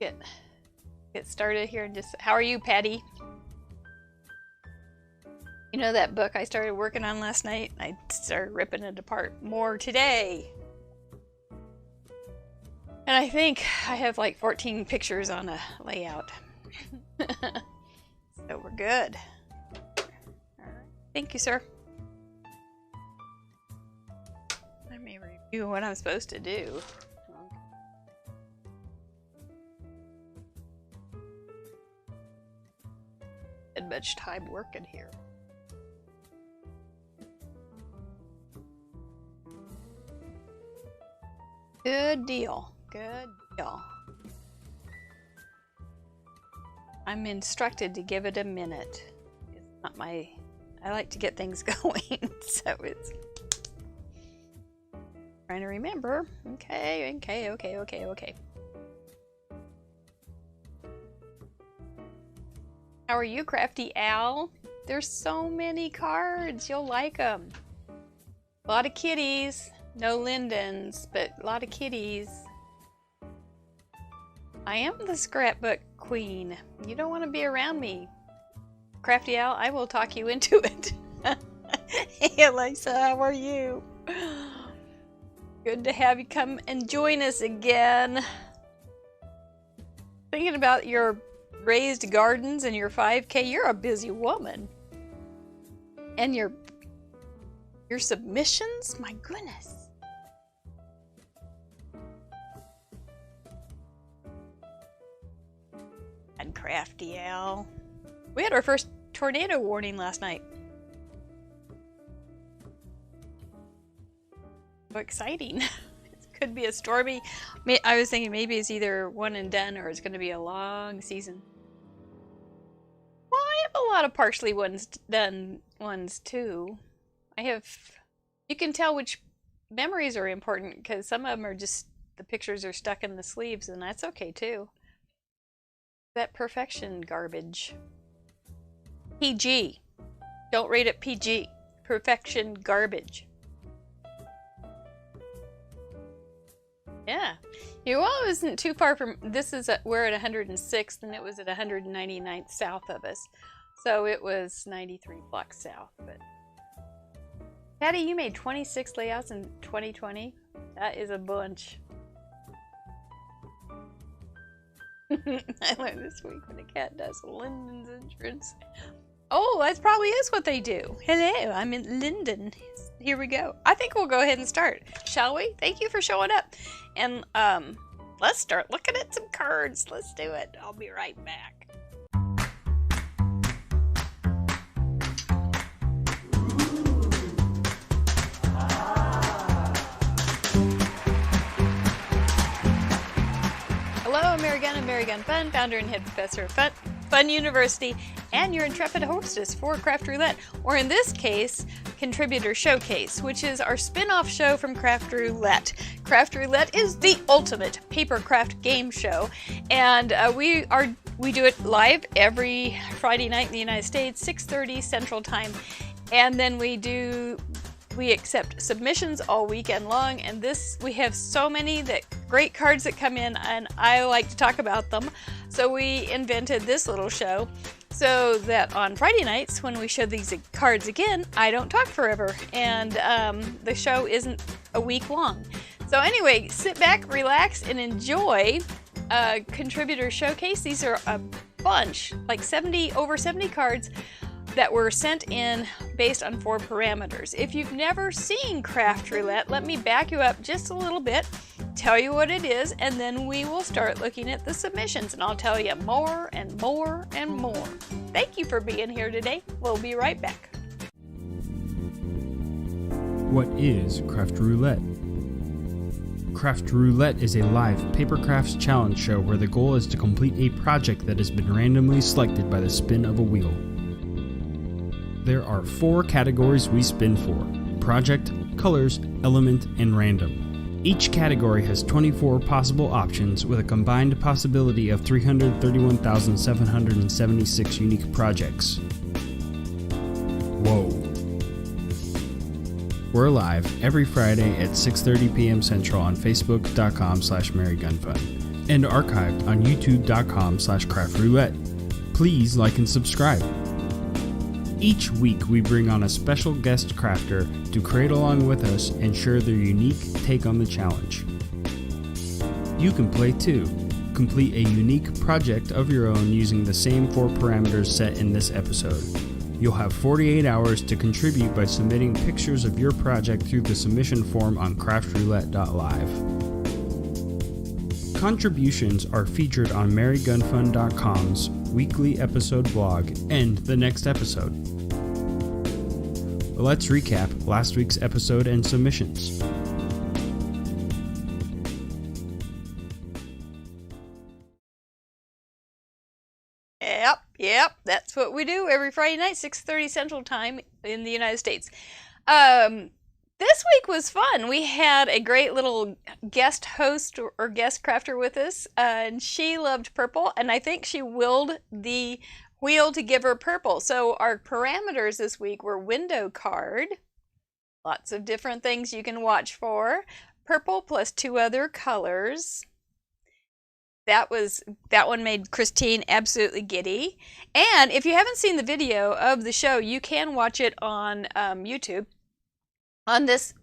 get started here and just, how are you, Patty? You know that book I started working on last night? I started ripping it apart more today. And I think I have like 14 pictures on a layout. So we're good. All right. Thank you, sir. Let me review what I'm supposed to do. Had much time working here. Good deal. Good deal. I'm instructed to give it a minute. It's not my... I like to get things going, so it's... Trying to remember. Okay. How are you, Crafty Al? There's so many cards. You'll like them. A lot of kitties. No Lindens, but a lot of kitties. I am the scrapbook queen. You don't want to be around me. Crafty Al, I will talk you into it. Hey, Elisa, how are you? Good to have you come and join us again. Thinking about your raised gardens and your 5K. You're a busy woman. And your submissions? My goodness. And Crafty Al. We had our first tornado warning last night. So exciting. It could be a stormy. I was thinking maybe it's either one and done or it's going to be a long season. Well, I have a lot of partially done ones too. You can tell which memories are important because some of them are just, the pictures are stuck in the sleeves, and that's okay too. That perfection garbage. PG. Don't rate it PG. Perfection garbage. Yeah. Well, it wasn't too far from, we're at 106th and it was at 199th south of us. So it was 93 blocks south, but. Patty, you made 26 layouts in 2020? That is a bunch. I learned this week when a cat does Linden's entrance. Oh, that probably is what they do. Hello, I'm in Linden. Here we go. I think we'll go ahead and start, shall we? Thank you for showing up. And let's start looking at some cards. Let's do it. I'll be right back. Hello, I'm Mary Gun Fun, founder and head professor of Fun University, and your intrepid hostess for Craft Roulette, or in this case, Contributor Showcase, which is our spin-off show from Craft Roulette. Craft Roulette is the ultimate papercraft game show, and we do it live every Friday night in the United States, 6:30 Central Time, and then we accept submissions all weekend long, and we have so many great cards that come in, and I like to talk about them. So we invented this little show so that on Friday nights when we show these cards again, I don't talk forever, and the show isn't a week long. So anyway, sit back, relax, and enjoy Contributor Showcase. These are a bunch, like over 70 cards that were sent in based on 4 parameters. If you've never seen Craft Roulette, let me back you up just a little bit, tell you what it is, and then we will start looking at the submissions, and I'll tell you more and more and more. Thank you for being here today. We'll be right back. What is Craft Roulette? Craft Roulette is a live paper crafts challenge show where the goal is to complete a project that has been randomly selected by the spin of a wheel. There are 4 categories we spin for: project, colors, element, and random. Each category has 24 possible options with a combined possibility of 331,776 unique projects. Whoa. We're live every Friday at 6:30 p.m. Central on Facebook.com/MaryGunFun. and archived on youtube.com/craftroulette. Please like and subscribe. Each week we bring on a special guest crafter to create along with us and share their unique take on the challenge. You can play too. Complete a unique project of your own using the same 4 parameters set in this episode. You'll have 48 hours to contribute by submitting pictures of your project through the submission form on craftroulette.live. Contributions are featured on marygunfund.com's weekly episode blog and the next episode. Let's recap last week's episode and submissions. Yep, that's what we do every Friday night, 6:30 Central Time in the United States. This week was fun. We had a great little guest host or guest crafter with us, and she loved purple, and I think she willed the wheel to give her purple. So our parameters this week were window card, lots of different things you can watch for, purple plus 2 other colors. That one made Christine absolutely giddy. And if you haven't seen the video of the show, you can watch it on YouTube. On this,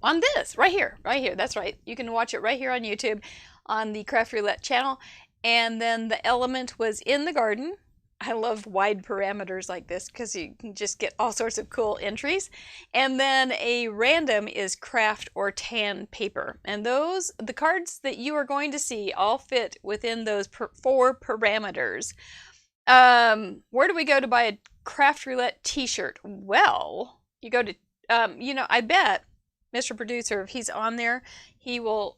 right here. That's right. You can watch it right here on YouTube on the Craft Roulette channel. And then the element was in the garden. I love wide parameters like this because you can just get all sorts of cool entries. And then a random is craft or tan paper. And the cards that you are going to see all fit within those 4 parameters. Where do we go to buy a Craft Roulette t-shirt? Well, you go to, I bet Mr. Producer, if he's on there, he'll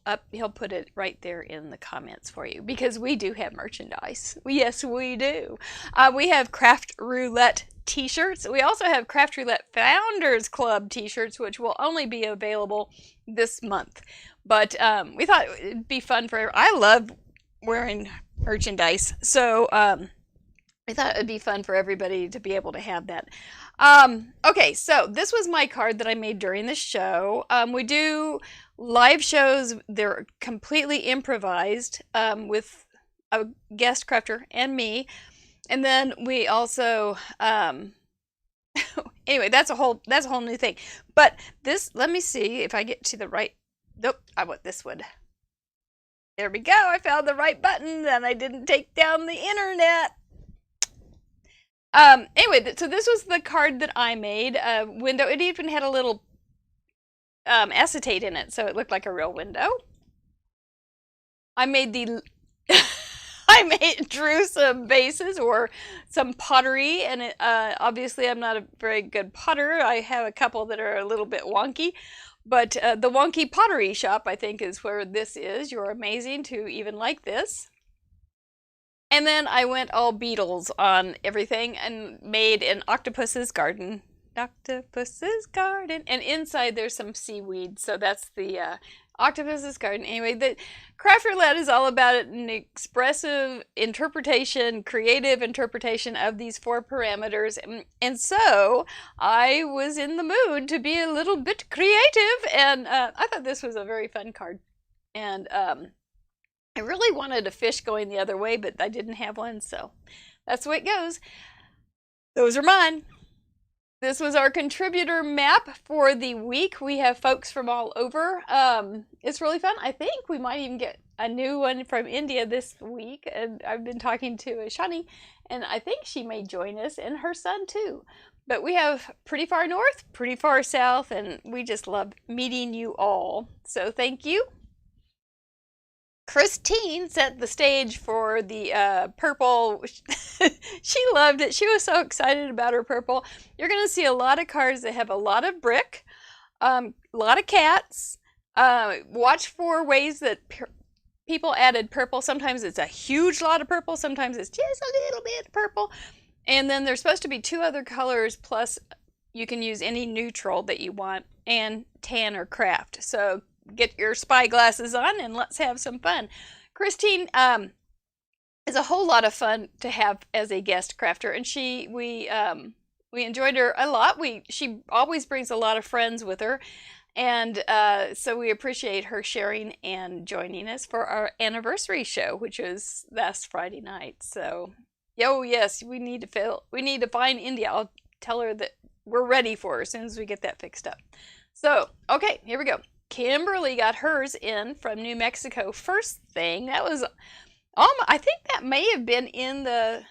put it right there in the comments for you, because we do have merchandise. Yes, we do. We have Craft Roulette t-shirts. We also have Craft Roulette Founders Club t-shirts, which will only be available this month. But we thought it'd be fun I love wearing merchandise, so I thought it'd be fun for everybody to be able to have that. Okay, so this was my card that I made during the show. We do live shows. They're completely improvised with a guest crafter and me. And then we also, anyway, that's a whole new thing. But this, let me see if I get to the right, nope, I want this one. There we go. I found the right button and I didn't take down the internet. Anyway, so this was the card that I made. Window. It even had a little acetate in it, so it looked like a real window. I drew some vases or some pottery, and obviously I'm not a very good potter. I have a couple that are a little bit wonky, but the Wonky Pottery Shop, I think, is where this is. You're amazing to even like this. And then I went all Beatles on everything and made an octopus's garden. Octopus's garden. And inside there's some seaweed. So that's the octopus's garden. Anyway, the Craft Roulette is all about an expressive interpretation, creative interpretation of these 4 parameters. And so I was in the mood to be a little bit creative. And I thought this was a very fun card. And I really wanted a fish going the other way, but I didn't have one, so that's the way it goes. Those are mine. This was our contributor map for the week. We have folks from all over. It's really fun. I think we might even get a new one from India this week, and I've been talking to Shani, and I think she may join us, and her son too. But we have pretty far north, pretty far south, and we just love meeting you all. So thank you. Christine set the stage for the purple. She loved it. She was so excited about her purple. You're going to see a lot of cards that have a lot of brick, a lot of cats. Watch for ways that people added purple. Sometimes it's a huge lot of purple. Sometimes it's just a little bit of purple. And then there's supposed to be 2 other colors, plus you can use any neutral that you want, and tan or craft. So get your spy glasses on and let's have some fun. Christine is a whole lot of fun to have as a guest crafter, and we enjoyed her a lot. She always brings a lot of friends with her, And so we appreciate her sharing and joining us for our anniversary show, which was last Friday night. So, yes, we need to find India. I'll tell her that we're ready for her as soon as we get that fixed up. So, okay, here we go. Kimberly got hers in from New Mexico. First thing, that was, I think that may have been in the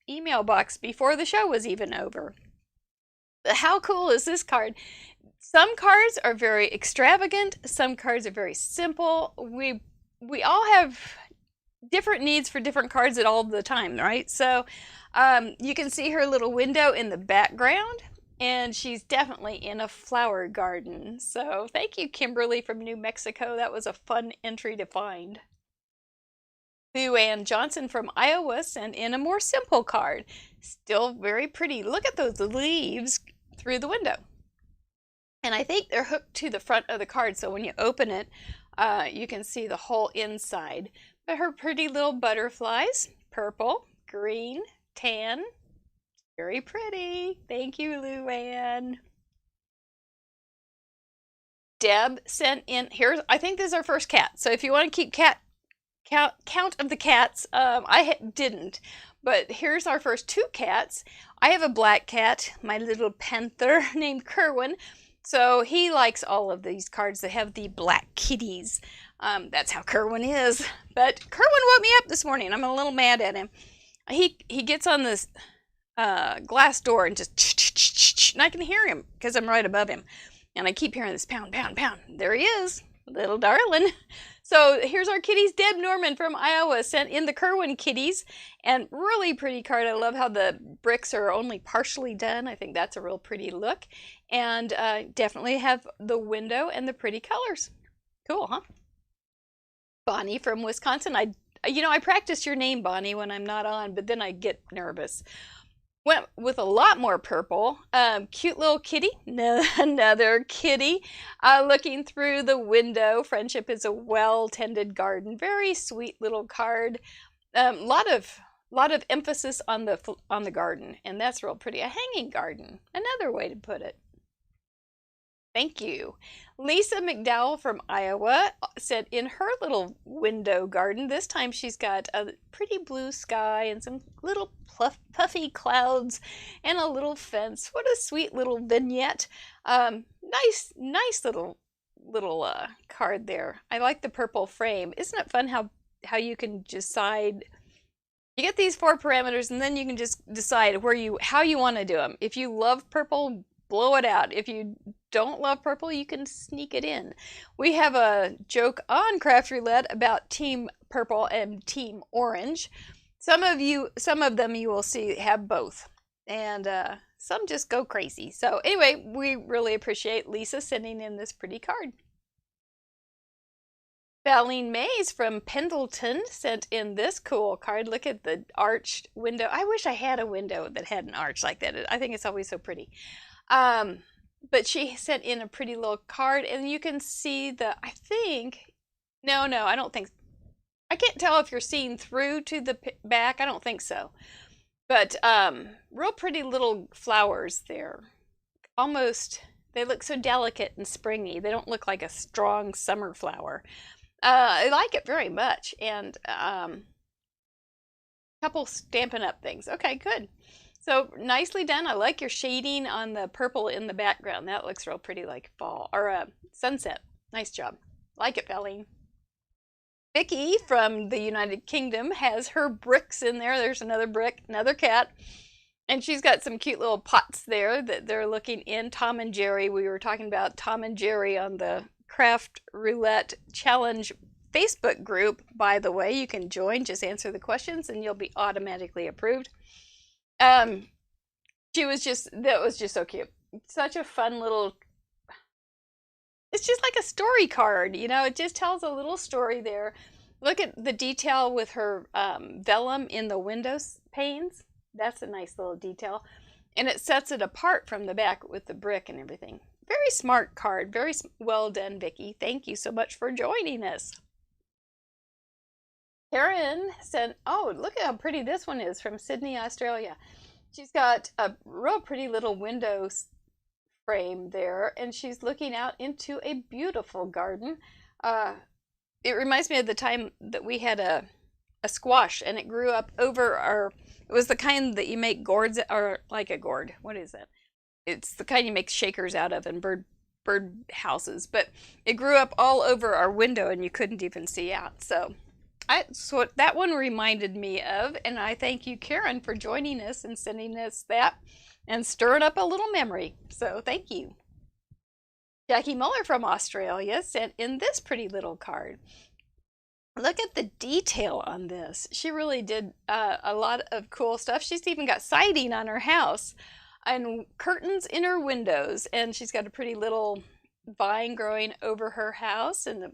email box before the show was even over. How cool is this card? Some cards are very extravagant. Some cards are very simple. We all have different needs for different cards at all the time, right? So you can see her little window in the background, and she's definitely in a flower garden. So thank you, Kimberly from New Mexico. That was a fun entry to find. Lou Ann Johnson from Iowa sent in a more simple card. Still very pretty. Look at those leaves through the window. And I think they're hooked to the front of the card, so when you open it, you can see the whole inside. But her pretty little butterflies, purple, green, tan, very pretty. Thank you, Luann. Deb sent in, I think this is our first cat, so if you want to keep count of the cats, I didn't. But here's our first two cats. I have a black cat, my little panther named Kerwin. So he likes all of these cards that have the black kitties. That's how Kerwin is. But Kerwin woke me up this morning. I'm a little mad at him. He gets on this glass door and just, and I can hear him because I'm right above him. And I keep hearing this pound, pound, pound. There he is, little darling. So here's our kitties. Deb Norman from Iowa sent in the Kerwin kitties. And really pretty card. I love how the bricks are only partially done. I think that's a real pretty look. And definitely have the window and the pretty colors. Cool, huh? Bonnie from Wisconsin. I practice your name, Bonnie, when I'm not on, but then I get nervous. Went with a lot more purple. Cute little kitty. Another kitty looking through the window. Friendship is a well-tended garden. Very sweet little card. Lot of emphasis on the garden, and that's real pretty. A hanging garden. Another way to put it. Thank you. Lisa McDowell from Iowa said in her little window garden, this time she's got a pretty blue sky and some little puffy clouds and a little fence. What a sweet little vignette. Nice little card there. I like the purple frame. Isn't it fun how you can decide? You get these 4 parameters and then you can just decide how you want to do them. If you love purple, blow it out. If you don't love purple, you can sneak it in. We have a joke on Craft Roulette about Team Purple and Team Orange. Some of them you will see have both, and some just go crazy. So anyway, we really appreciate Lisa sending in this pretty card. Valine Mays from Pendleton sent in this cool card. Look at the arched window. I wish I had a window that had an arch like that. I think it's always so pretty. But she sent in a pretty little card, and you can see I don't think, I can't tell if you're seeing through to the back. I don't think so. But real pretty little flowers there. Almost, they look so delicate and springy. They don't look like a strong summer flower. I like it very much. And a couple Stampin' Up! Things. Okay, good. So nicely done. I like your shading on the purple in the background. That looks real pretty, like fall or sunset. Nice job. Like it, Valine. Vicki from the United Kingdom has her bricks in there. There's another brick, another cat. And she's got some cute little pots there that they're looking in. Tom and Jerry. We were talking about Tom and Jerry on the Craft Roulette Challenge Facebook group. By the way, you can join. Just answer the questions and you'll be automatically approved. That was just so cute. Such a fun little, it's just like a story card, it just tells a little story there. Look at the detail with her vellum in the windows panes. That's a nice little detail. And it sets it apart from the back with the brick and everything. Very smart card. Very well done, Vicki. Thank you so much for joining us. Karen said, oh, look at how pretty this one is from Sydney, Australia. She's got a real pretty little window frame there, and she's looking out into a beautiful garden. It reminds me of the time that we had a squash, and it grew up over our. It was the kind that you make gourds, or like a gourd. What is it? It's the kind you make shakers out of in bird houses, but it grew up all over our window, and you couldn't even see out. So what that one reminded me of, and I thank you, Karen, for joining us and sending us that and stirring up a little memory. So thank you. Jackie Muller from Australia sent in this pretty little card. Look at the detail on this. She really did a lot of cool stuff. She's even got siding on her house and curtains in her windows, and she's got a pretty little vine growing over her house, and the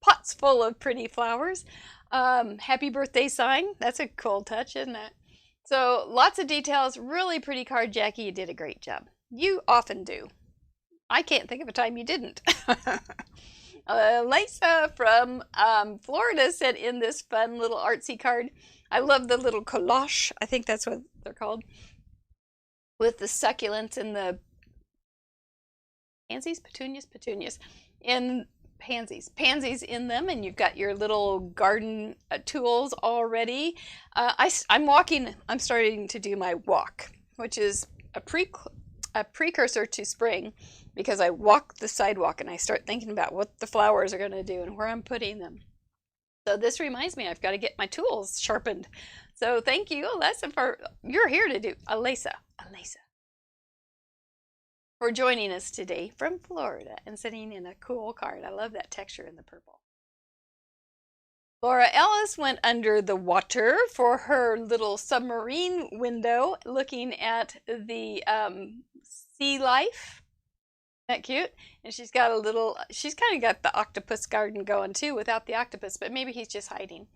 pots full of pretty flowers. Happy birthday sign. That's a cool touch, isn't it? So lots of details. Really pretty card, Jackie. You did a great job. You often do. I can't think of a time you didn't. Lisa from Florida sent in this fun little artsy card. I love the little collage. I think that's what they're called. With the succulents and the pansies, petunias, and pansies in them, and you've got your little garden tools already. I'm starting to do my walk, which is a precursor to spring, because I walk the sidewalk and I start thinking about what the flowers are going to do and where I'm putting them. So this reminds me, I've got to get my tools sharpened. So thank you, Alessa, you're here to do, Alessa, for joining us today from Florida and sending in a cool card. I love that texture in the purple. Laura Ellis went under the water for her little submarine window, looking at the sea life. Isn't that cute? And she's kind of got the octopus garden going too, without the octopus, but maybe he's just hiding.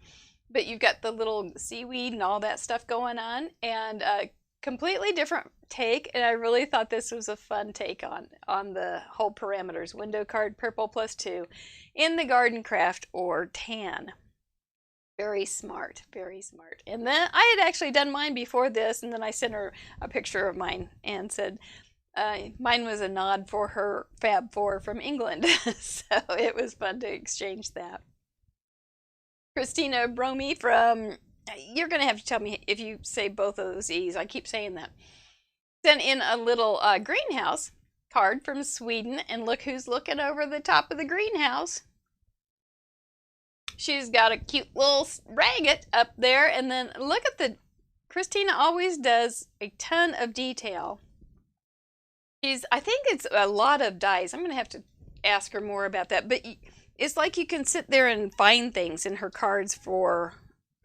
But you've got the little seaweed and all that stuff going on, and a completely different take, and I really thought this was a fun take on the whole parameters. Window card, purple +2 in the garden craft or tan. Very smart, very smart. And then I had actually done mine before this, and then I sent her a picture of mine and said mine was a nod for her Fab 4 from England. So it was fun to exchange that. Christina Bromy from, you're going to have to tell me if you say both of those E's. I keep saying that. Sent in a little greenhouse card from Sweden, and look who's looking over the top of the greenhouse. She's got a cute little ragget up there, and then look at Christina always does a ton of detail. I think it's a lot of dies. I'm going to have to ask her more about that, but it's like you can sit there and find things in her cards for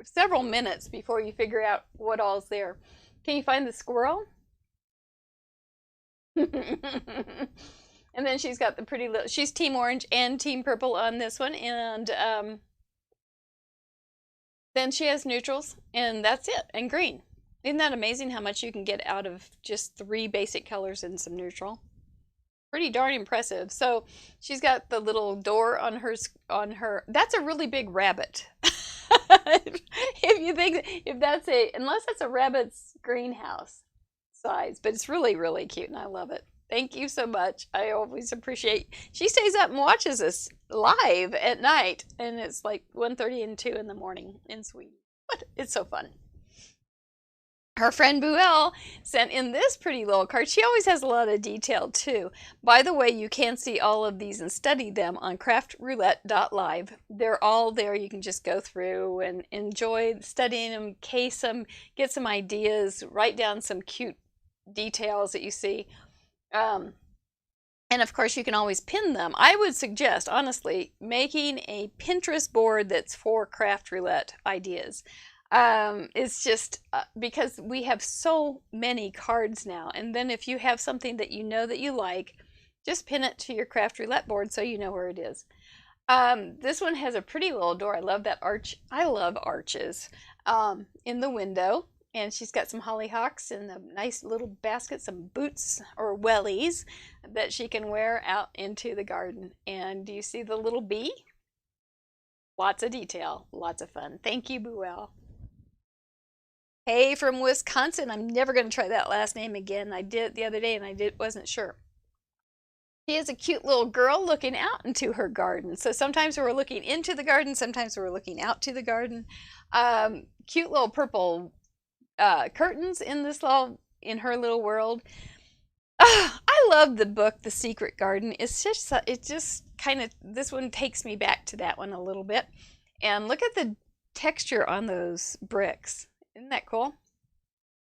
several minutes before you figure out what all's there. Can you find the squirrel? And then she's got the pretty little, she's Team Orange and Team Purple on this one, and then she has neutrals, and that's it, and green. Isn't that amazing how much you can get out of just 3 basic colors and some neutral? Pretty darn impressive. So she's got the little door on her. That's a really big rabbit. If you think, unless it's a rabbit's greenhouse size, but it's really, really cute, and I love it. Thank you so much. I always appreciate. She stays up and watches us live at night, and it's like 1:30 and 2 in the morning in Sweden. But it's so fun. Her friend Buell sent in this pretty little card. She always has a lot of detail too. By the way, you can see all of these and study them on craftroulette.live. They're all there. You can just go through and enjoy studying them, case them, get some ideas, write down some cute details that you see. And of course, you can always pin them. I would suggest, honestly, making a Pinterest board that's for Craft Roulette ideas. It's just because we have so many cards now, and then if you have something that you know that you like, just pin it to your Craft Roulette board so you know where it is. This one has a pretty little door. I love that arch. I love arches in the window, and she's got some hollyhocks and a nice little basket, some boots or wellies that she can wear out into the garden. And do you see the little bee? Lots of detail, lots of fun. Thank you, Buell. Hey, from Wisconsin. I'm never going to try that last name again. I did it the other day and wasn't sure. She is a cute little girl looking out into her garden. So sometimes we're looking into the garden, sometimes we're looking out to the garden. Cute little purple curtains in her little world. I love the book, The Secret Garden. It just kind of, this one takes me back to that one a little bit. And look at the texture on those bricks. Isn't that cool?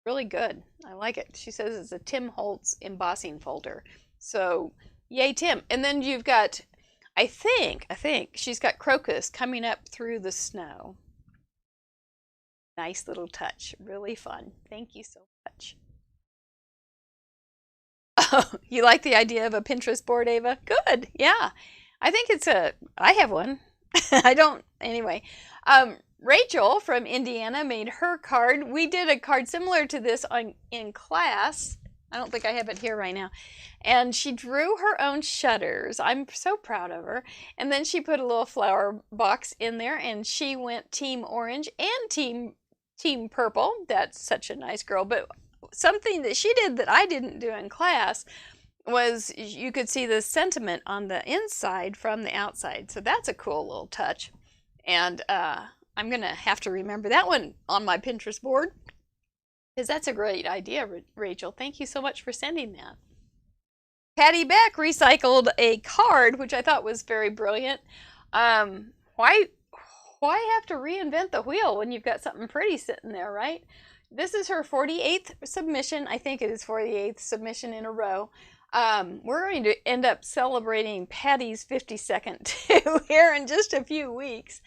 Really good. I like it. She says it's a Tim Holtz embossing folder. So, yay, Tim. And then you've got, I think she's got crocus coming up through the snow. Nice little touch. Really fun. Thank you so much. Oh, you like the idea of a Pinterest board, Ava? Good. Yeah. I think I have one. I don't, anyway. Rachel from Indiana made her card. We did a card similar to this in class. I don't think I have it here right now. And she drew her own shutters. I'm so proud of her. And then she put a little flower box in there, and she went Team Orange and Team Purple. That's such a nice girl. But something that she did that I didn't do in class was you could see the sentiment on the inside from the outside. So that's a cool little touch. And I'm going to have to remember that one on my Pinterest board, because that's a great idea, Rachel. Thank you so much for sending that. Patty Beck recycled a card, which I thought was very brilliant. Why have to reinvent the wheel when you've got something pretty sitting there, right? This is her 48th submission. I think it is 48th submission in a row. We're going to end up celebrating Patty's 52nd too here in just a few weeks.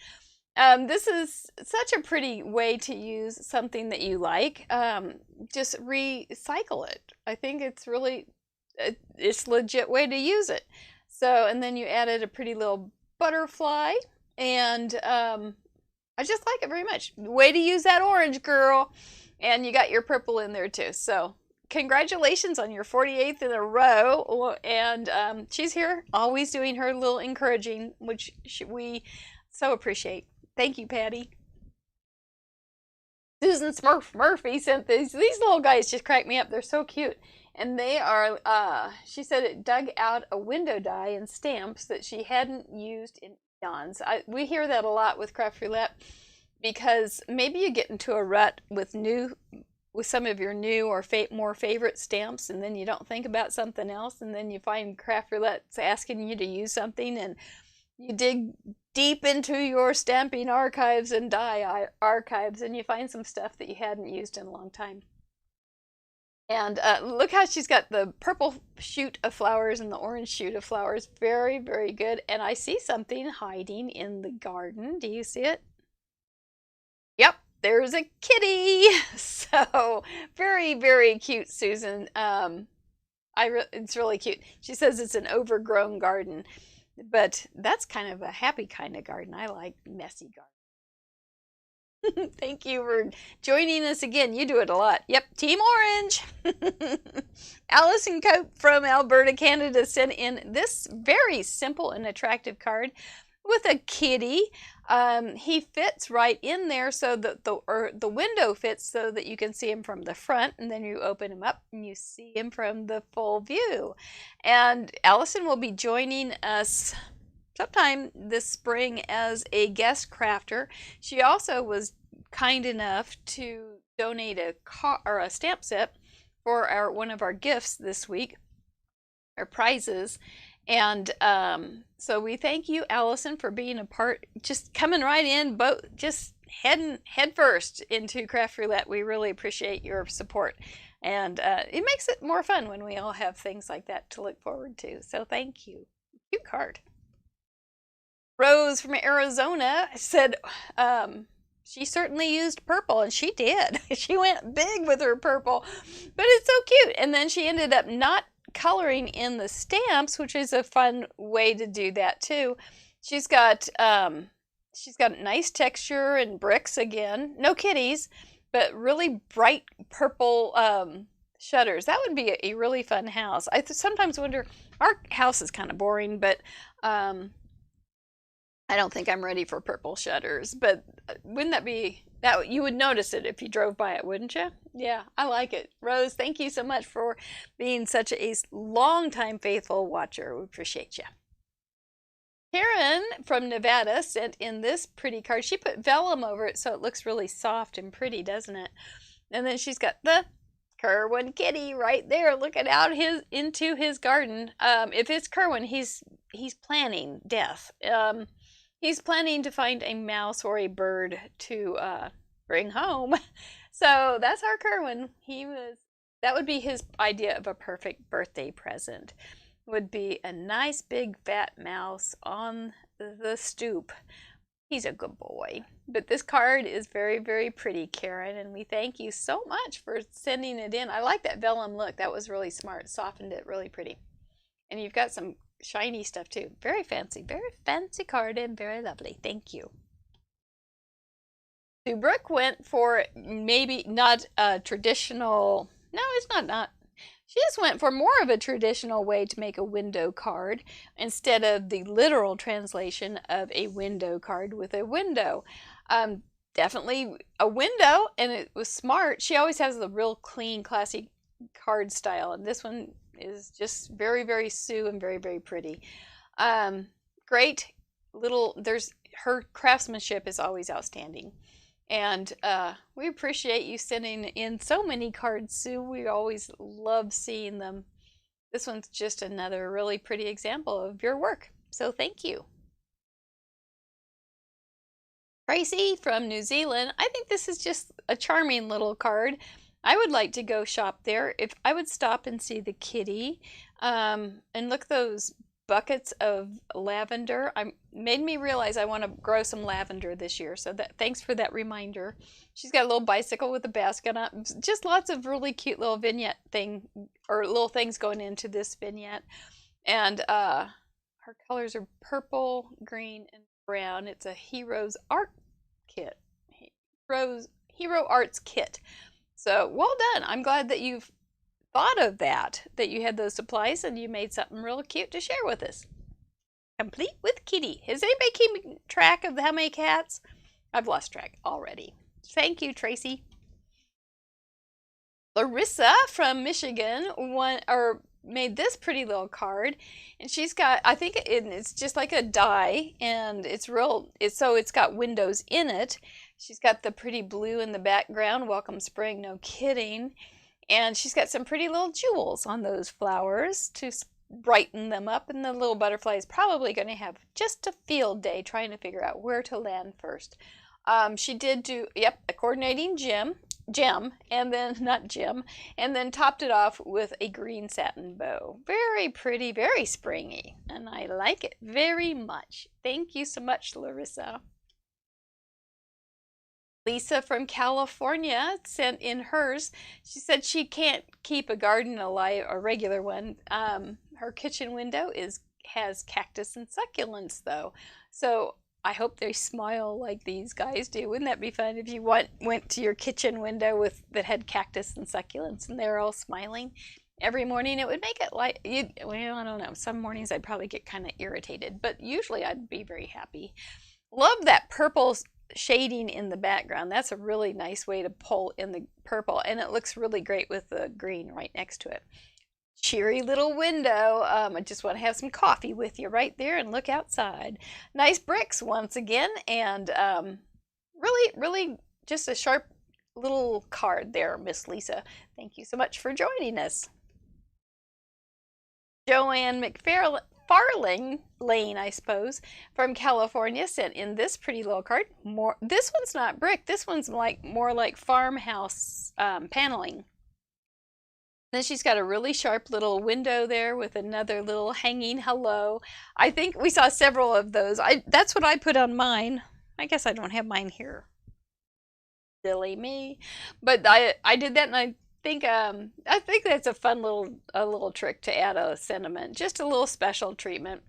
This is such a pretty way to use something that you like. Just recycle it. I think it's really, it's a legit way to use it. So, and then you added a pretty little butterfly, and I just like it very much. Way to use that orange, girl. And you got your purple in there too. So congratulations on your 48th in a row. And she's here always doing her little encouraging, which we so appreciate. Thank you, Patty. Susan Smurf Murphy sent these little guys. Just crack me up. They're so cute. And they are, she said it dug out a window die and stamps that she hadn't used in eons. We hear that a lot with Craft Roulette, because maybe you get into a rut with some of your new or more favorite stamps, and then you don't think about something else, and then you find Craft Roulette's asking you to use something, and you dig deep into your stamping archives and die archives, and you find some stuff that you hadn't used in a long time. And look how she's got the purple shoot of flowers and the orange shoot of flowers. Very, very good. And I see something hiding in the garden. Do you see it? Yep, there's a kitty. So very, very cute, Susan. It's really cute. She says it's an overgrown garden, but that's kind of a happy kind of garden. I like messy garden. Thank you for joining us again. You do it a lot. Yep, Team Orange. Allison Cope from Alberta, Canada sent in this very simple and attractive card with a kitty. He fits right in there, so that the window fits so that you can see him from the front, and then you open him up and you see him from the full view. And Allison will be joining us sometime this spring as a guest crafter. She also was kind enough to donate a stamp set for one of our gifts this week, our prizes. And so we thank you, Allison, for being a part, just coming right in, just head first into Craft Roulette. We really appreciate your support, and it makes it more fun when we all have things like that to look forward to. So thank you. Cute card. Rose from Arizona said she certainly used purple, and she did. She went big with her purple, but it's so cute. And then she ended up not coloring in the stamps, which is a fun way to do that too. She's got nice texture and bricks again, no kitties, but really bright purple shutters. That would be a really fun house. I sometimes wonder, our house is kind of boring, but I don't think I'm ready for purple shutters, but wouldn't that be That you would notice it if you drove by it, wouldn't you? Yeah, I like it. Rose, thank you so much for being such a long-time faithful watcher. We appreciate you. Karen from Nevada sent in this pretty card. She put vellum over it so it looks really soft and pretty, doesn't it? And then she's got the Kerwin kitty right there looking out into his garden. If it's Kerwin, he's planning death. He's planning to find a mouse or a bird to bring home. So that's our Kerwin. That would be his idea of a perfect birthday present. Would be a nice big fat mouse on the stoop. He's a good boy. But this card is very, very pretty, Karen, and we thank you so much for sending it in. I like that vellum look. That was really smart. Softened it really pretty. And you've got some shiny stuff too. Very fancy card and very lovely. Thank you. Sue Brooke went for maybe not a traditional, no, it's not. She just went for more of a traditional way to make a window card instead of the literal translation of a window card with a window. Definitely a window, and it was smart. She always has the real clean, classy card style, and this one is just very, very Sue and very, very pretty. Great little, her craftsmanship is always outstanding. And we appreciate you sending in so many cards, Sue. We always love seeing them. This one's just another really pretty example of your work. So thank you. Tracy from New Zealand. I think this is just a charming little card. I would like to go shop there. If I would stop and see the kitty and look at those buckets of lavender. Made me realize I want to grow some lavender this year. So thanks for that reminder. She's got a little bicycle with a basket on it. Just lots of really cute little vignette little things going into this vignette. And her colors are purple, green, and brown. It's a Heroes Art Kit. Hero Arts Kit. So well done. I'm glad that you've thought of that you had those supplies and you made something real cute to share with us. Complete with kitty. Is anybody keeping track of how many cats? I've lost track already. Thank you, Tracy. Larissa from Michigan made this pretty little card, and she's got, I think it's just like a die, and it's got windows in it. She's got the pretty blue in the background. Welcome spring, no kidding. And she's got some pretty little jewels on those flowers to brighten them up. And the little butterfly is probably going to have just a field day trying to figure out where to land first. She did do, a coordinating gem, and then, not gem, and then topped it off with a green satin bow. Very pretty, very springy. And I like it very much. Thank you so much, Larissa. Lisa from California sent in hers. She said she can't keep a garden alive, a regular one. Her kitchen window has cactus and succulents though. So I hope they smile like these guys do. Wouldn't that be fun if you went to your kitchen window that had cactus and succulents and they're all smiling every morning? It would make it well, I don't know. Some mornings I'd probably get kind of irritated, but usually I'd be very happy. Love that purple shading in the background. That's a really nice way to pull in the purple, and it looks really great with the green right next to it. Cheery little window. I just want to have some coffee with you right there and look outside. Nice bricks once again, and really just a sharp little card there, Miss Lisa. Thank you so much for joining us. Joanne McFarlane Lane, I suppose, from California sent in this pretty little card. This one's not brick. This one's more like farmhouse paneling. Then she's got a really sharp little window there with another little hanging hello. I think we saw several of those. That's what I put on mine. I guess I don't have mine here. Silly me. But I did that, and I think that's a fun little trick to add a sentiment, just a little special treatment,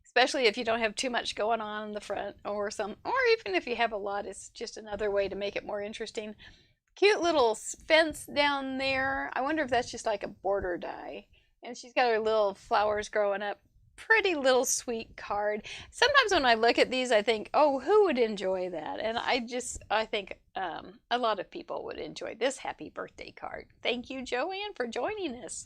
especially if you don't have too much going on in the front or even if you have a lot. It's just another way to make it more interesting. Cute little fence down there. I wonder if that's just like a border die. And she's got her little flowers growing up. Pretty little sweet card. Sometimes when I look at these, I think, oh, who would enjoy that? And I think a lot of people would enjoy this happy birthday card. Thank you, Joanne, for joining us.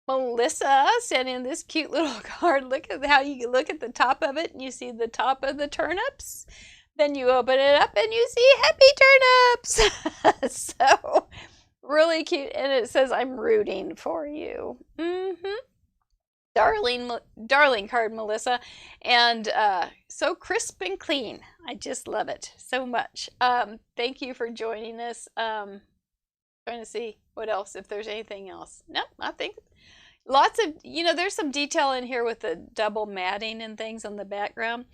Melissa sent in this cute little card. Look at how you look at the top of it and you see the top of the turnips. Then you open it up and you see happy turnips. So really cute. And it says, I'm rooting for you. Darling card, Melissa. And so crisp and clean. I just love it so much. Thank you for joining us. Trying to see what else, if there's anything else. No, I think lots of, there's some detail in here with the double matting and things on the background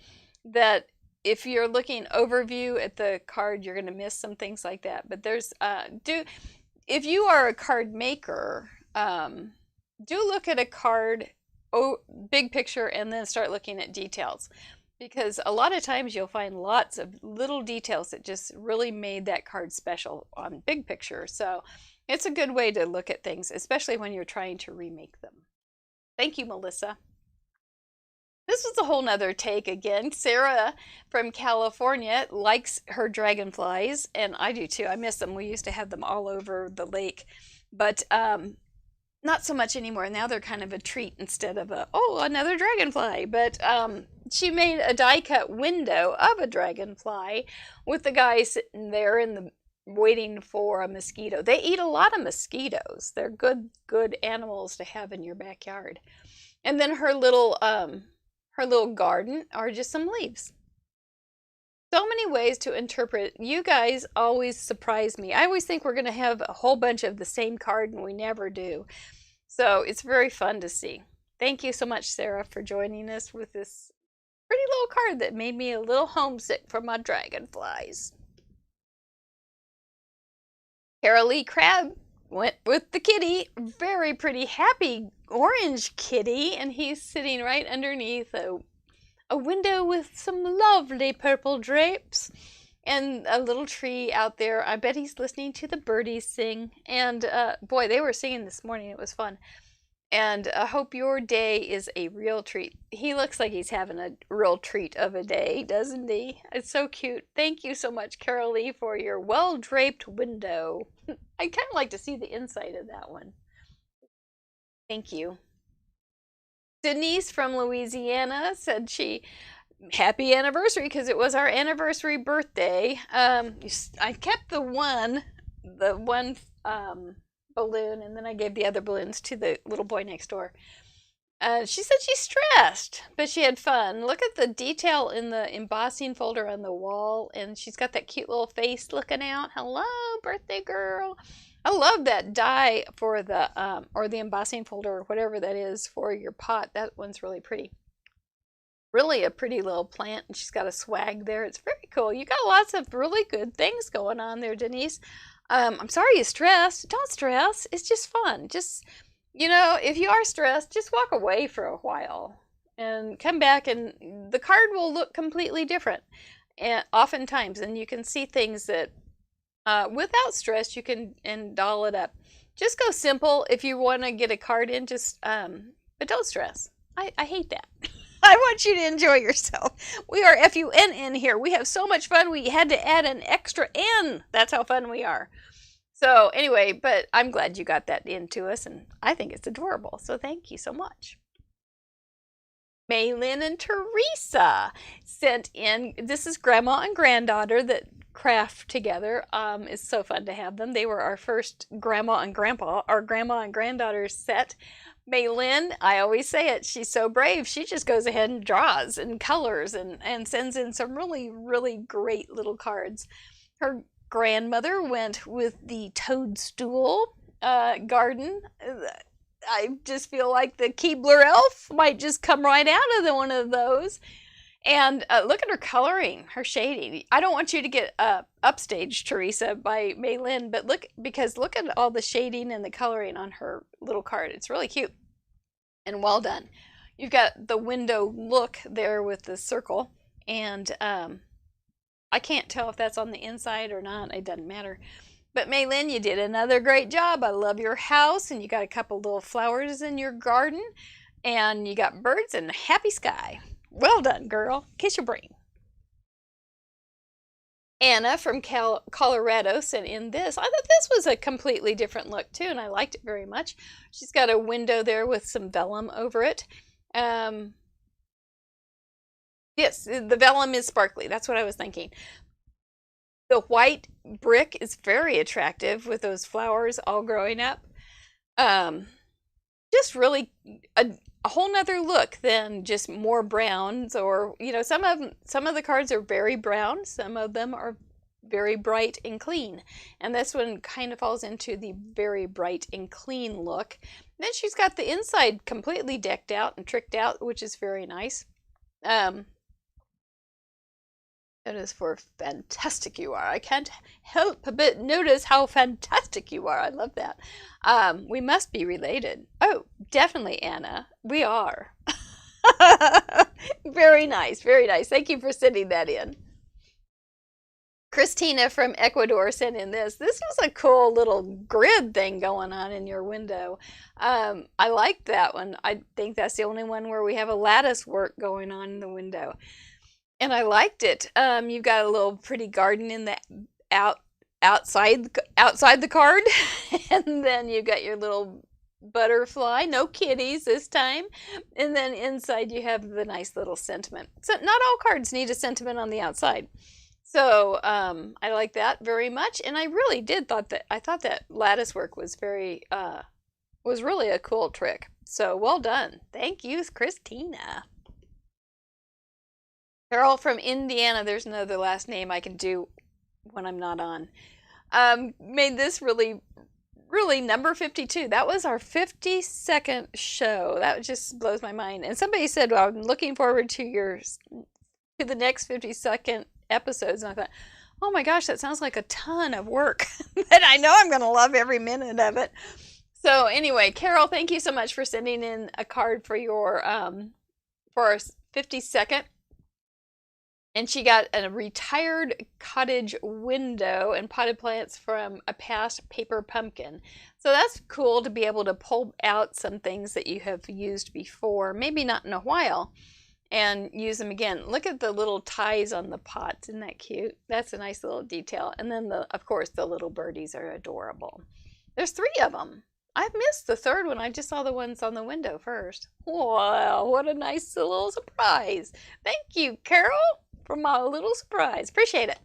that if you're looking overview at the card, you're going to miss some things like that. But there's, if you are a card maker, do look at a card, big picture, and then start looking at details. Because a lot of times you'll find lots of little details that just really made that card special on big picture. So it's a good way to look at things, especially when you're trying to remake them. Thank you, Melissa. This was a whole nother take again. Sarah from California likes her dragonflies, and I do too. I miss them. We used to have them all over the lake, but not so much anymore. Now they're kind of a treat instead of another dragonfly. But she made a die-cut window of a dragonfly with the guy sitting there waiting for a mosquito. They eat a lot of mosquitoes. They're good animals to have in your backyard. And then her little garden are just some leaves. So many ways to interpret. You guys always surprise me. I always think we're going to have a whole bunch of the same card, and we never do. So it's very fun to see. Thank you so much, Sarah, for joining us with this pretty little card that made me a little homesick for my dragonflies. Carolee Crab went with the kitty. Very pretty, happy orange kitty, and he's sitting right underneath a window with some lovely purple drapes and a little tree out there. I bet he's listening to the birdies sing. And boy, they were singing this morning. It was fun. And I hope your day is a real treat. He looks like he's having a real treat of a day, doesn't he? It's so cute. Thank you so much, Carolee, for your well-draped window. I'd kind of like to see the inside of that one. Thank you. Denise from Louisiana said happy anniversary, because it was our anniversary birthday. I kept the one balloon, and then I gave the other balloons to the little boy next door. She said she's stressed, but she had fun. Look at the detail in the embossing folder on the wall, and she's got that cute little face looking out. Hello, birthday girl. I love that die for the or the embossing folder or whatever that is for your pot. That one's really pretty. Really a pretty little plant, and she's got a swag there. It's very cool. You got lots of really good things going on there, Denise. I'm sorry you're stressed. Don't stress. It's just fun. Just, if you are stressed, just walk away for a while and come back, and the card will look completely different. And oftentimes, and you can see things that without stress, you can doll it up. Just go simple. If you want to get a card in, but don't stress. I hate that. I want you to enjoy yourself. We are FUNN here. We have so much fun. We had to add an extra N. That's how fun we are. So anyway, but I'm glad you got that into us, and I think it's adorable. So thank you so much. Maylin and Teresa sent in. This is grandma and granddaughter that craft together. It's so fun to have them. They were our first grandma and grandpa, our grandma and granddaughter set. Maylin, I always say it, she's so brave. She just goes ahead and draws and colors and sends in some really, really great little cards. Her grandmother went with the toadstool garden. I just feel like the Keebler elf might just come right out of one of those. And look at her coloring, her shading. I don't want you to get upstaged, Teresa, by Maylin, but look at all the shading and the coloring on her little card. It's really cute and well done. You've got the window look there with the circle, and I can't tell if that's on the inside or not. It doesn't matter. But Maylin, you did another great job. I love your house, and you got a couple little flowers in your garden, and you got birds and a happy sky. Well done, girl. Kiss your brain. Anna from Colorado sent in this. I thought this was a completely different look too, and I liked it very much. She's got a window there with some vellum over it. Yes, the vellum is sparkly. That's what I was thinking. The white brick is very attractive with those flowers all growing up. Just really a whole nother look than just more browns, or some of the cards are very brown, some of them are very bright and clean, and this one kind of falls into the very bright and clean look. And then she's got the inside completely decked out and tricked out, which is very nice. That is for fantastic you are. I can't help but notice how fantastic you are. I love that. We must be related. Oh, definitely, Anna. We are. Very nice. Very nice. Thank you for sending that in. Christina from Ecuador sent in this. This was a cool little grid thing going on in your window. I like that one. I think that's the only one where we have a lattice work going on in the window. And I liked it. You've got a little pretty garden in the outside the card, and then you got your little butterfly. No kitties this time. And then inside you have the nice little sentiment. So not all cards need a sentiment on the outside. So I like that very much, and I really did thought that lattice work was was really a cool trick. So well done. Thank you, Christina. Carol from Indiana, there's another last name I can do when I'm not on. Made this really number 52. That was our 52nd show. That just blows my mind. And somebody said, well, I'm looking forward to the next 52nd episodes. And I thought, oh my gosh, that sounds like a ton of work. But I know I'm going to love every minute of it. So anyway, Carol, thank you so much for sending in a card for for our 52nd. And she got a retired cottage window and potted plants from a past paper pumpkin. So that's cool to be able to pull out some things that you have used before, maybe not in a while, and use them again. Look at the little ties on the pots. Isn't that cute? That's a nice little detail. And then, of course, the little birdies are adorable. There's 3 of them. I've missed the third one. I just saw the ones on the window first. Wow, what a nice little surprise. Thank you, Carol, for my little surprise. Appreciate it.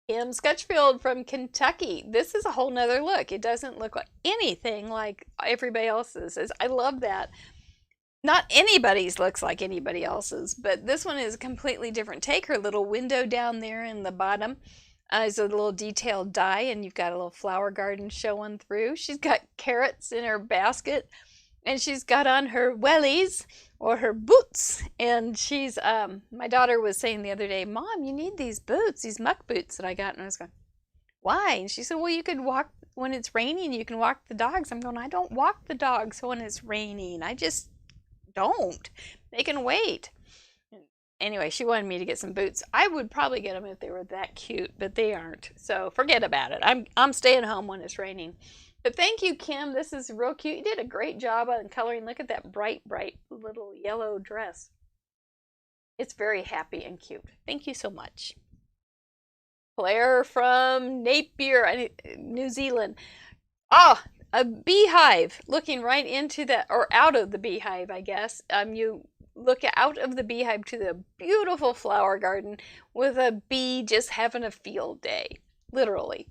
Kim Scutchfield from Kentucky. This is a whole nother look. It doesn't look like anything like everybody else's. I love that. Not anybody's looks like anybody else's, but this one is a completely different take. Her little window down there in the bottom is a little detailed die, and you've got a little flower garden showing through. She's got carrots in her basket, and she's got on her wellies or her boots. And she's, my daughter was saying the other day, Mom, you need these boots, these muck boots that I got. And I was going, why? And she said, well, you could walk when it's raining, you can walk the dogs. I'm going, I don't walk the dogs when it's raining. I just don't. They can wait. Anyway, she wanted me to get some boots. I would probably get them if they were that cute, but they aren't. So forget about it. I'm staying home when it's raining. But thank you, Kim. This is real cute. You did a great job on coloring. Look at that bright little yellow dress. It's very happy and cute. Thank you so much. Claire from Napier, New Zealand. Ah, a beehive. Looking right into that, or out of the beehive, I guess. You look out of the beehive to the beautiful flower garden with a bee just having a field day, literally.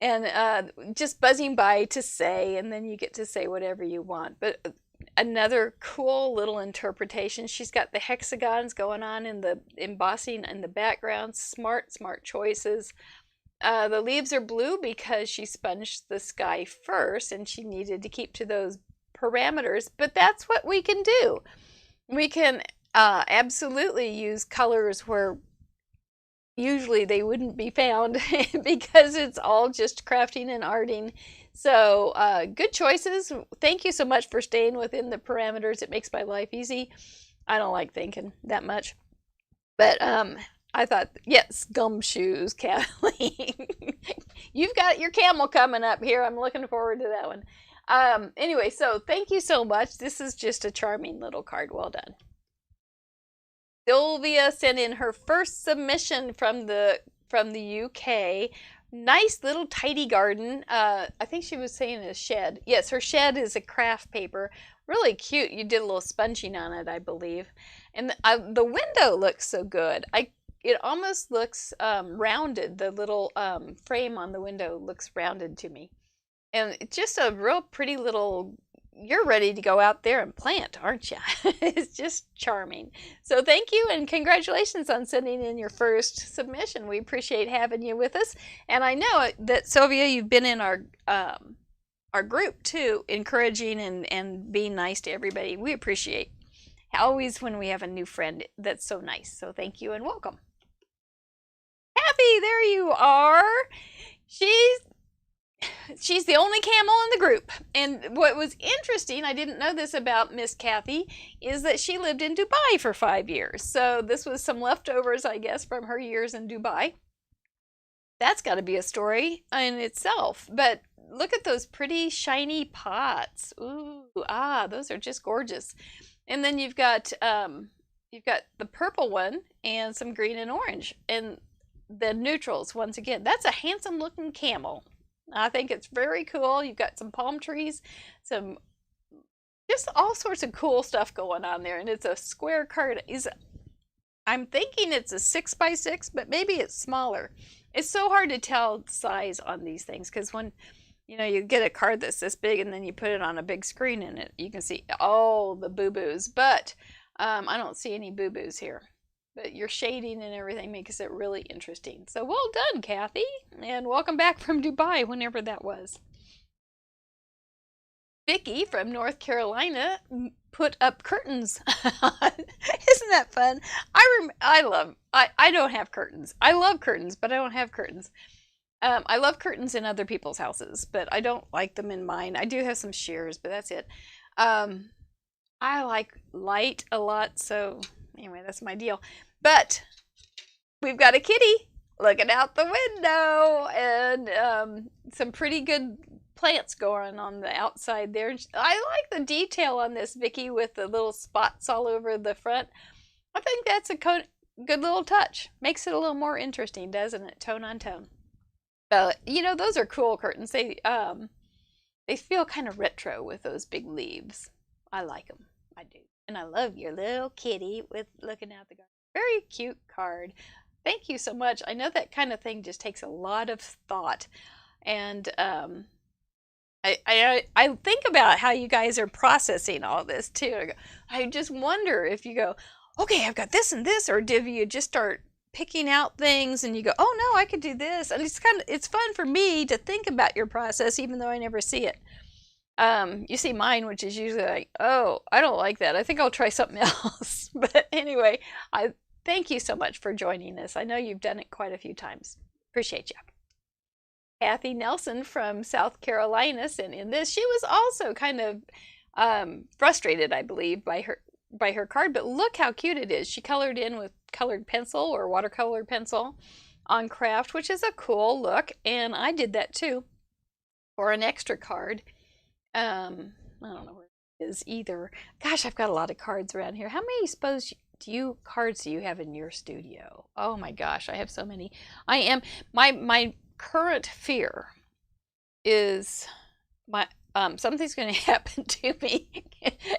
And just buzzing by to say, and then you get to say whatever you want. But another cool little interpretation. She's got the hexagons going on in the embossing in the background. Smart choices. The leaves are blue because she sponged the sky first, and she needed to keep to those parameters. But that's what we can do. We can absolutely use colors where usually they wouldn't be found because it's all just crafting and arting. So good choices. Thank you so much for staying within the parameters. It makes my life easy. I don't like thinking that much. But I thought, yes, gumshoes, Kathleen. You've got your camel coming up here. I'm looking forward to that one. Anyway, so thank you so much. This is just a charming little card. Well done. Sylvia sent in her first submission from the UK. Nice little tidy garden. I think she was saying a shed. Yes, her shed is a craft paper. Really cute. You did a little sponging on it, I believe. And the window looks so good. It almost looks rounded. The little frame on the window looks rounded to me. And it's just a real pretty little... You're ready to go out there and plant, aren't you? It's just charming. So thank you and congratulations on sending in your first submission. We appreciate having you with us. And I know that, Sylvia, you've been in our group too, encouraging and being nice to everybody. We appreciate always when we have a new friend that's so nice. So thank you and welcome. Kathy, there you are. She's the only camel in the group. And what was interesting, I didn't know this about Miss Kathy, is that she lived in Dubai for 5 years. So this was some leftovers, I guess, from her years in Dubai. That's got to be a story in itself. But look at those pretty shiny pots. Ooh, those are just gorgeous. And then you've got the purple one and some green and orange. And the neutrals, once again. That's a handsome looking camel. I think it's very cool. You've got some palm trees, just all sorts of cool stuff going on there. And it's a square card. I'm thinking it's a 6x6, but maybe it's smaller. It's so hard to tell size on these things because when you get a card that's this big and then you put it on a big screen in it, you can see all the boo-boos. But I don't see any boo-boos here. But your shading and everything makes it really interesting. So well done, Kathy. And welcome back from Dubai, whenever that was. Vicki from North Carolina put up curtains. Isn't that fun? I don't have curtains. I love curtains, but I don't have curtains. I love curtains in other people's houses, but I don't like them in mine. I do have some shears, but that's it. I like light a lot, so anyway, that's my deal. But we've got a kitty looking out the window and some pretty good plants going on the outside there. I like the detail on this, Vicki, with the little spots all over the front. I think that's a good little touch. Makes it a little more interesting, doesn't it? Tone on tone. Those are cool curtains. They feel kind of retro with those big leaves. I like them. I do. And I love your little kitty with looking out the garden. Very cute card. Thank you so much. I know that kind of thing just takes a lot of thought. And I think about how you guys are processing all this too. I just wonder if you go, okay, I've got this and this, or do you just start picking out things and you go, oh no, I could do this. And it's fun for me to think about your process even though I never see it. You see mine, which is usually like, oh, I don't like that. I think I'll try something else. But anyway, I thank you so much for joining us. I know you've done it quite a few times. Appreciate you. Kathy Nelson from South Carolina sent in this. She was also kind of frustrated, I believe, by her card. But look how cute it is. She colored in with colored pencil or watercolor pencil on craft, which is a cool look. And I did that too for an extra card. I don't know where it is either. Gosh, I've got a lot of cards around here. How many cards do you have in your studio? Oh my gosh, I have so many. My current fear is something's going to happen to me,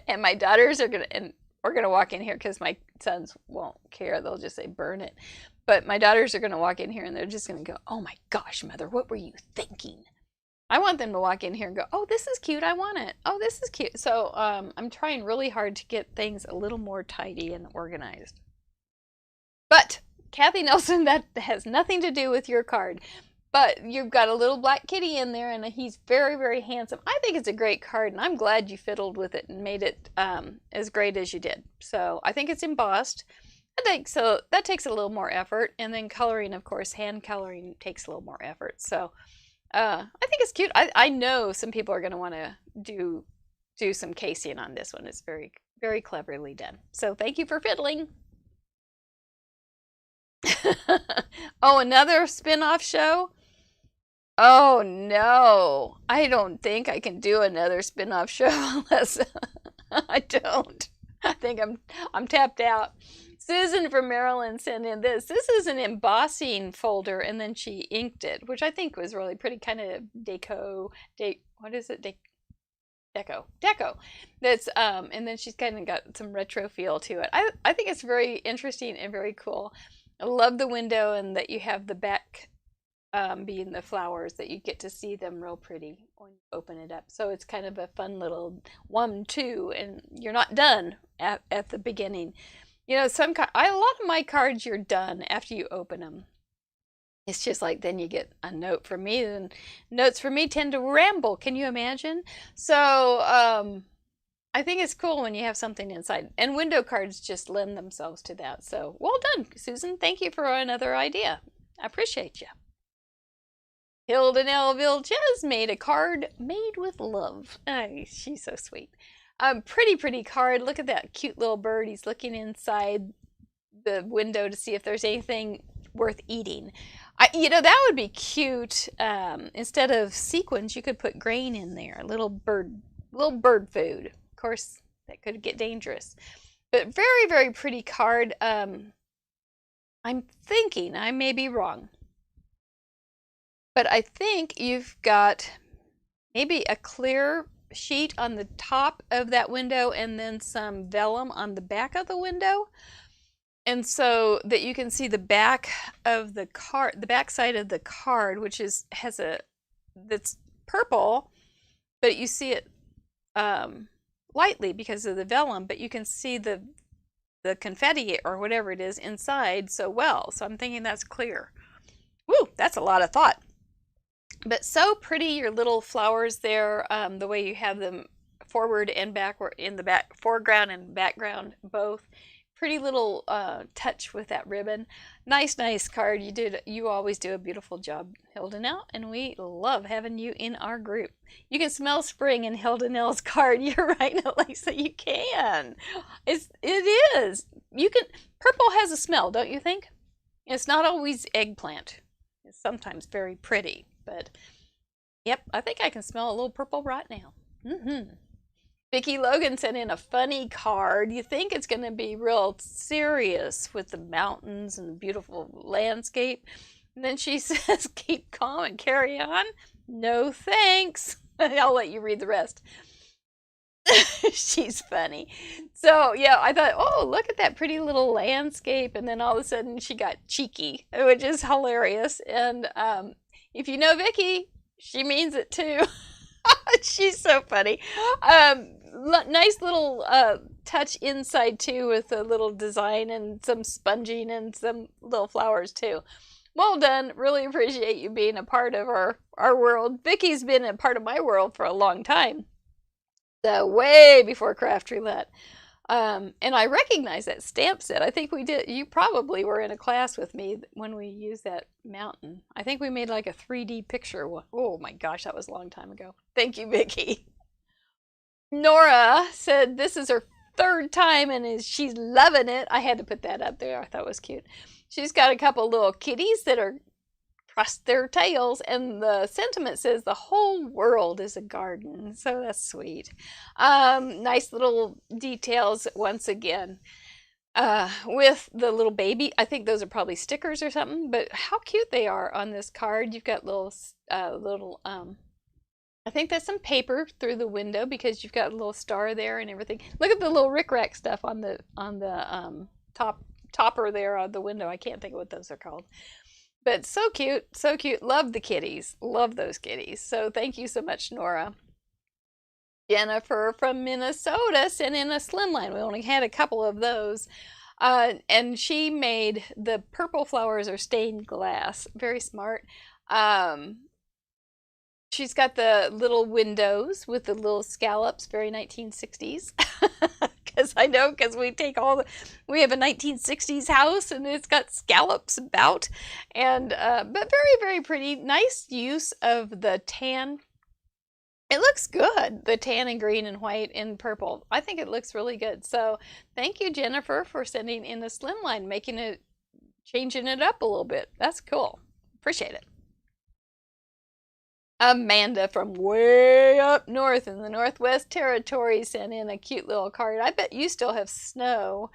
and my daughters are we're going to walk in here because my sons won't care. They'll just say burn it. But my daughters are going to walk in here and they're just going to go, oh my gosh, Mother, what were you thinking? I want them to walk in here and go, oh, this is cute, I want it. Oh, this is cute. So I'm trying really hard to get things a little more tidy and organized. But, Kathy Nelson, that has nothing to do with your card. But you've got a little black kitty in there, and he's very, very handsome. I think it's a great card, and I'm glad you fiddled with it and made it as great as you did. So I think it's embossed. That takes a little more effort. And then coloring, of course, hand coloring takes a little more effort. So I think it's cute. I know some people are going to want to do some casing on this one. It's very, very cleverly done. So thank you for fiddling. Oh, another spin-off show? Oh no, I don't think I can do another spin-off show unless I don't. I think I'm tapped out. Susan from Maryland sent in this. This is an embossing folder, and then she inked it, which I think was really pretty, kind of what is it? Deco. That's and then she's kind of got some retro feel to it. I think it's very interesting and very cool. I love the window, and that you have the back being the flowers, that you get to see them real pretty when you open it up. So it's kind of a fun little 1-2, and you're not done at the beginning. You know, a lot of my cards, you're done after you open them. It's just like, then you get a note from me, and notes from me tend to ramble. Can you imagine? So I think it's cool when you have something inside, and window cards just lend themselves to that. So well done, Susan. Thank you for another idea. I appreciate you. Hilda Nelville just made a card made with love. Oh, she's so sweet. Pretty card. Look at that cute little bird. He's looking inside the window to see if there's anything worth eating. That would be cute. Instead of sequins, you could put grain in there. Little bird food. Of course, that could get dangerous. But very pretty card. I'm thinking, I may be wrong, but I think you've got maybe a clear sheet on the top of that window and then some vellum on the back of the window. And so that you can see the back of the card, the back side of the card, which that's purple, but you see it lightly because of the vellum, but you can see the confetti or whatever it is inside so well. So I'm thinking that's clear. Woo, that's a lot of thought. But so pretty, your little flowers there, the way you have them forward and backward, in the back, foreground and background both. Pretty little touch with that ribbon. Nice card. You always do a beautiful job, Hilda Nell, and we love having you in our group. You can smell spring in Hilda Nell's card. You're right, Lisa, you can. It is. You can. Purple has a smell, don't you think? It's not always eggplant. It's sometimes very pretty. But, yep, I think I can smell a little purple right now. Vicki Logan sent in a funny card. You think it's going to be real serious with the mountains and the beautiful landscape. And then she says, keep calm and carry on. No thanks. I'll let you read the rest. She's funny. So, yeah, I thought, oh, look at that pretty little landscape. And then all of a sudden she got cheeky, which is hilarious. And, if you know Vicki, she means it too. She's so funny. Nice little touch inside too, with a little design and some sponging and some little flowers too. Well done. Really appreciate you being a part of our world. Vicki's been a part of my world for a long time. So way before Craft Roulette. And I recognize that stamp set. I think we did. You probably were in a class with me when we used that mountain. I think we made like a 3D picture. Oh my gosh, that was a long time ago. Thank you, Vicki. Nora said this is her 3rd time and she's loving it. I had to put that up there. I thought it was cute. She's got a couple little kitties that are trust their tails, and the sentiment says the whole world is a garden. So that's sweet. Nice little details once again with the little baby. I think those are probably stickers or something, but how cute they are on this card. You've got little I think that's some paper through the window because you've got a little star there and everything. Look at the little rickrack stuff on the topper there on the window. I can't think of what those are called. But so cute, so cute. Love the kitties. Love those kitties. So thank you so much, Nora. Jennifer from Minnesota sent in a slimline. We only had a couple of those. And she made the purple flowers are stained glass. Very smart. She's got the little windows with the little scallops. Very 1960s. Because we have a 1960s house and it's got scallops about, and but very, very pretty. Nice use of the tan. It looks good, the tan and green and white and purple. I think it looks really good. So thank you, Jennifer, for sending in the slimline, changing it up a little bit. That's cool. Appreciate it. Amanda from way up north in the Northwest Territory sent in a cute little card. I bet you still have snow.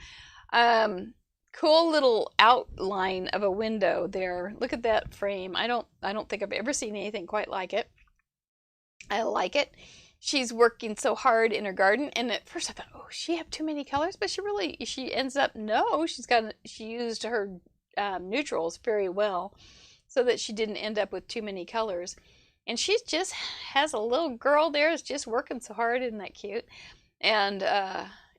cool little outline of a window there. Look at that frame. I don't think I've ever seen anything quite like it. I like it. She's working so hard in her garden, and at first I thought, oh, she have too many colors, but she ends up, no, she used her neutrals very well so that she didn't end up with too many colors. And she just has a little girl there that's just working so hard. Isn't that cute? And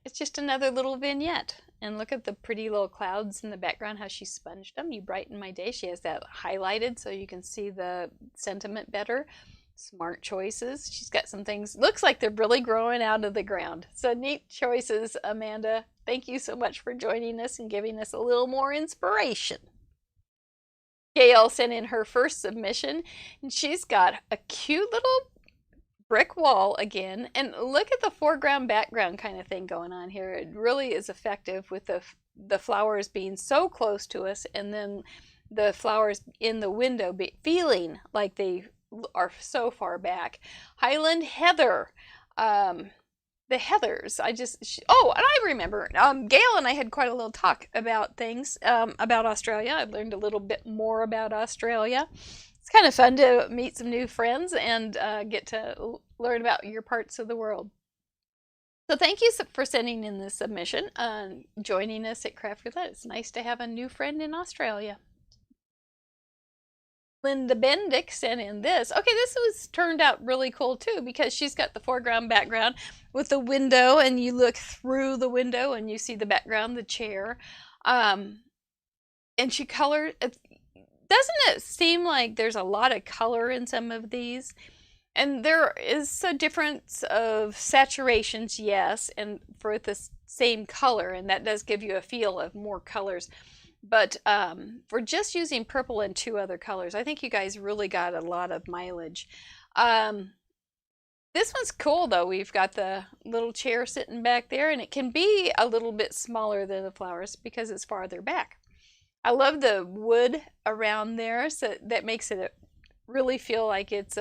it's just another little vignette. And look at the pretty little clouds in the background, how she sponged them. You brighten my day. She has that highlighted so you can see the sentiment better. Smart choices. She's got some things, looks like they're really growing out of the ground. So neat choices, Amanda. Thank you so much for joining us and giving us a little more inspiration. Gail sent in her first submission, and she's got a cute little brick wall again. And look at the foreground background kind of thing going on here. It really is effective with the flowers being so close to us, and then the flowers in the window feeling like they are so far back. Highland Heather. The Heathers. Oh, and I remember, Gail and I had quite a little talk about things, about Australia. I learned a little bit more about Australia. It's kind of fun to meet some new friends and get to learn about your parts of the world. So thank you for sending in this submission, joining us at Craft Roulette. It's nice to have a new friend in Australia. Linda Bendick sent in this. Okay, this was turned out really cool too, because she's got the foreground background with the window, and you look through the window and you see the background, the chair. And she colored. Doesn't it seem like there's a lot of color in some of these? And there is a difference of saturations, yes, and for the same color, and that does give you a feel of more colors. But for just using purple and 2 other colors, I think you guys really got a lot of mileage. This one's cool, though. We've got the little chair sitting back there, and it can be a little bit smaller than the flowers because it's farther back. I love the wood around there, so that makes it really feel like it's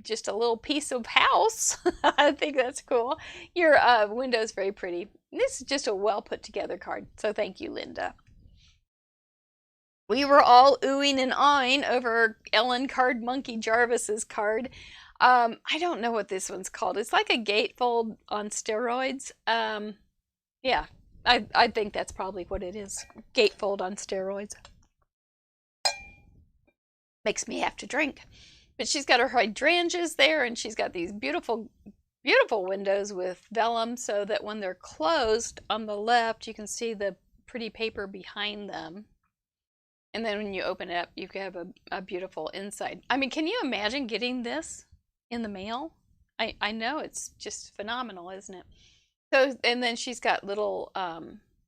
just a little piece of house. I think that's cool. Your window is very pretty. This is just a well put together card, so thank you, Linda. We were all oohing and awing over Ellen Card Monkey Jarvis's card. I don't know what this one's called. It's like a gatefold on steroids. Yeah, I think that's probably what it is. Gatefold on steroids. Makes me have to drink. But she's got her hydrangeas there, and she's got these beautiful, beautiful windows with vellum, so that when they're closed on the left, you can see the pretty paper behind them. And then when you open it up, you can have a beautiful inside. I mean, can you imagine getting this in the mail? I know, it's just phenomenal, isn't it? So, and then she's got little,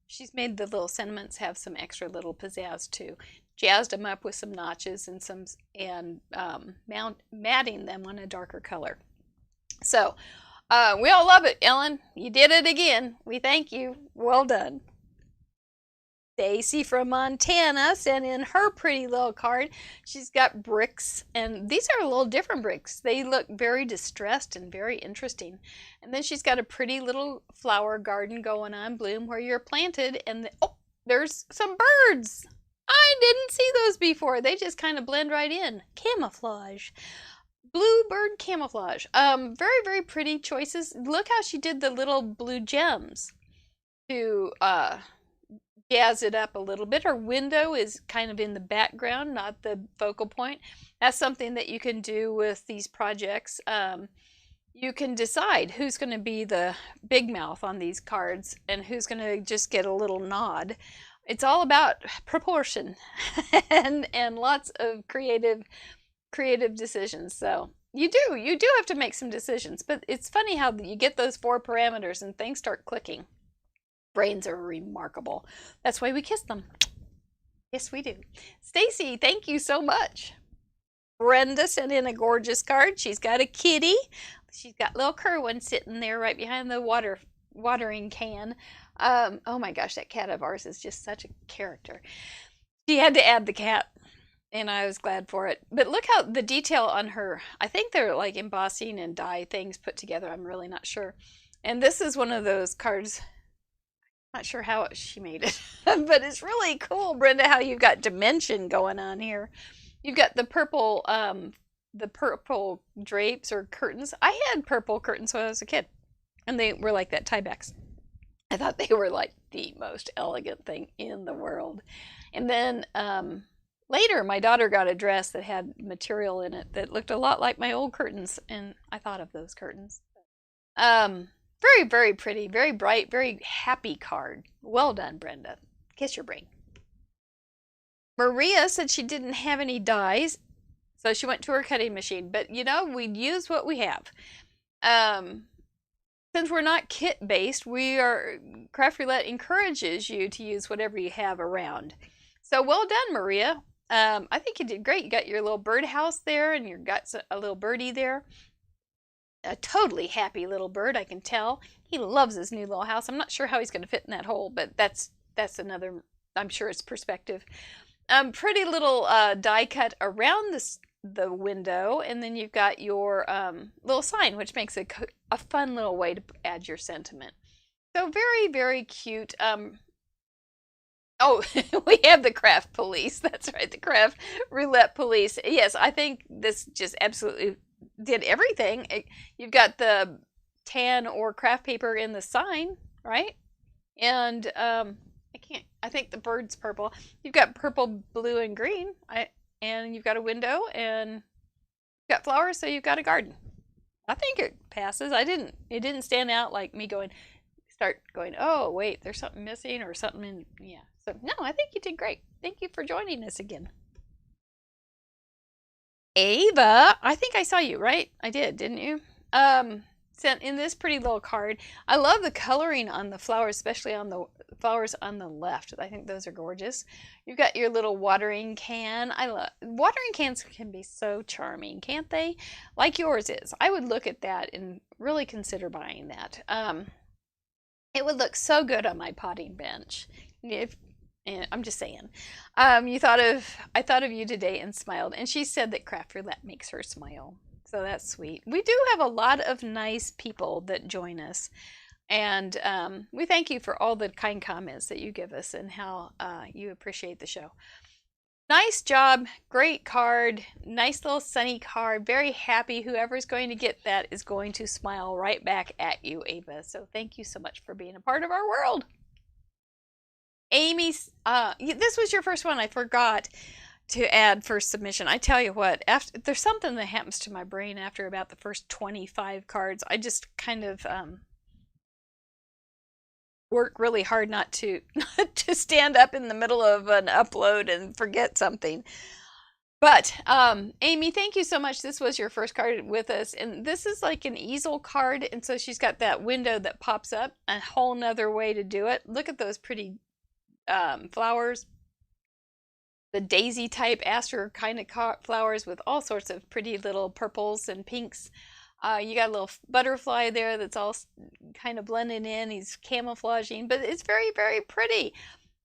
she's made the little sentiments have some extra little pizzazz too. Jazzed them up with some notches and matting them on a darker color. So, we all love it, Ellen. You did it again. We thank you. Well done. Stacy from Montana sent in her pretty little card. She's got bricks, and these are a little different bricks. They look very distressed and very interesting. And then she's got a pretty little flower garden going on, bloom where you're planted, and oh, there's some birds. I didn't see those before. They just kind of blend right in. Camouflage. Bluebird camouflage. Very, very pretty choices. Look how she did the little blue gems to jazz it up a little bit. Her window is kind of in the background, not the focal point. That's something that you can do with these projects. You can decide who's going to be the big mouth on these cards and who's going to just get a little nod. It's all about proportion and lots of creative decisions. So you do have to make some decisions, but it's funny how you get those 4 parameters and things start clicking. Brains are remarkable. That's why we kiss them. Yes, we do. Stacy, thank you so much. Brenda sent in a gorgeous card. She's got a kitty. She's got little Kerwin sitting there right behind the watering can. Oh my gosh, that cat of ours is just such a character. She had to add the cat, and I was glad for it. But look how the detail on her, I think they're like embossing and dye things put together. I'm really not sure. And this is one of those cards. Not sure how she made it, but it's really cool, Brenda, how you've got dimension going on here. You've got the purple drapes or curtains. I had purple curtains when I was a kid, and they were like that tiebacks. I thought they were like the most elegant thing in the world. And then later, my daughter got a dress that had material in it that looked a lot like my old curtains, and I thought of those curtains. Very, very pretty, very bright, very happy card. Well done, Brenda. Kiss your brain. Maria said she didn't have any dies, so she went to her cutting machine. But, you know, we'd use what we have. Since we're not kit-based, Craft Roulette encourages you to use whatever you have around. So well done, Maria. I think you did great. You got your little birdhouse there, and you got a little birdie there. A totally happy little bird, I can tell. He loves his new little house. I'm not sure how he's going to fit in that hole, but that's another, I'm sure it's perspective. Pretty little die cut around the window, and then you've got your little sign, which makes a fun little way to add your sentiment. So very, very cute. Oh, we have the craft police. That's right, the craft roulette police. Yes, I think this just absolutely did everything. You've got the tan or craft paper in the sign, right? And I think the bird's purple. You've got purple, blue, and green. And you've got a window, and you've got flowers, so you've got a garden. I think it passes. It didn't stand out like me start going, oh, wait, there's something missing or something yeah. So, no, I think you did great. Thank you for joining us again. Ava, I think I saw you, right? I did, didn't you? Sent in this pretty little card. I love the coloring on the flowers, especially on the flowers on the left. I think those are gorgeous. You've got your little watering can. Watering cans can be so charming, can't they? Like yours is. I would look at that and really consider buying that. It would look so good on my potting bench. I'm just saying. I thought of you today and smiled, and she said that Craft Roulette makes her smile. So that's sweet. We do have a lot of nice people that join us, and we thank you for all the kind comments that you give us and how you appreciate the show. Nice job, great card, nice little sunny card, very happy. Whoever's going to get that is going to smile right back at you, Ava. So thank you so much for being a part of our world. Amy, this was your first one. I forgot to add for submission. I tell you what, there's something that happens to my brain after about the first 25 cards. I just kind of work really hard not to stand up in the middle of an upload and forget something. But Amy, thank you so much. This was your first card with us, and this is like an easel card, and so she's got that window that pops up, a whole nother way to do it. Look at those pretty flowers, the daisy type aster kind of flowers with all sorts of pretty little purples and pinks. You got a little butterfly there that's all kind of blending in. He's camouflaging, but it's very, very pretty.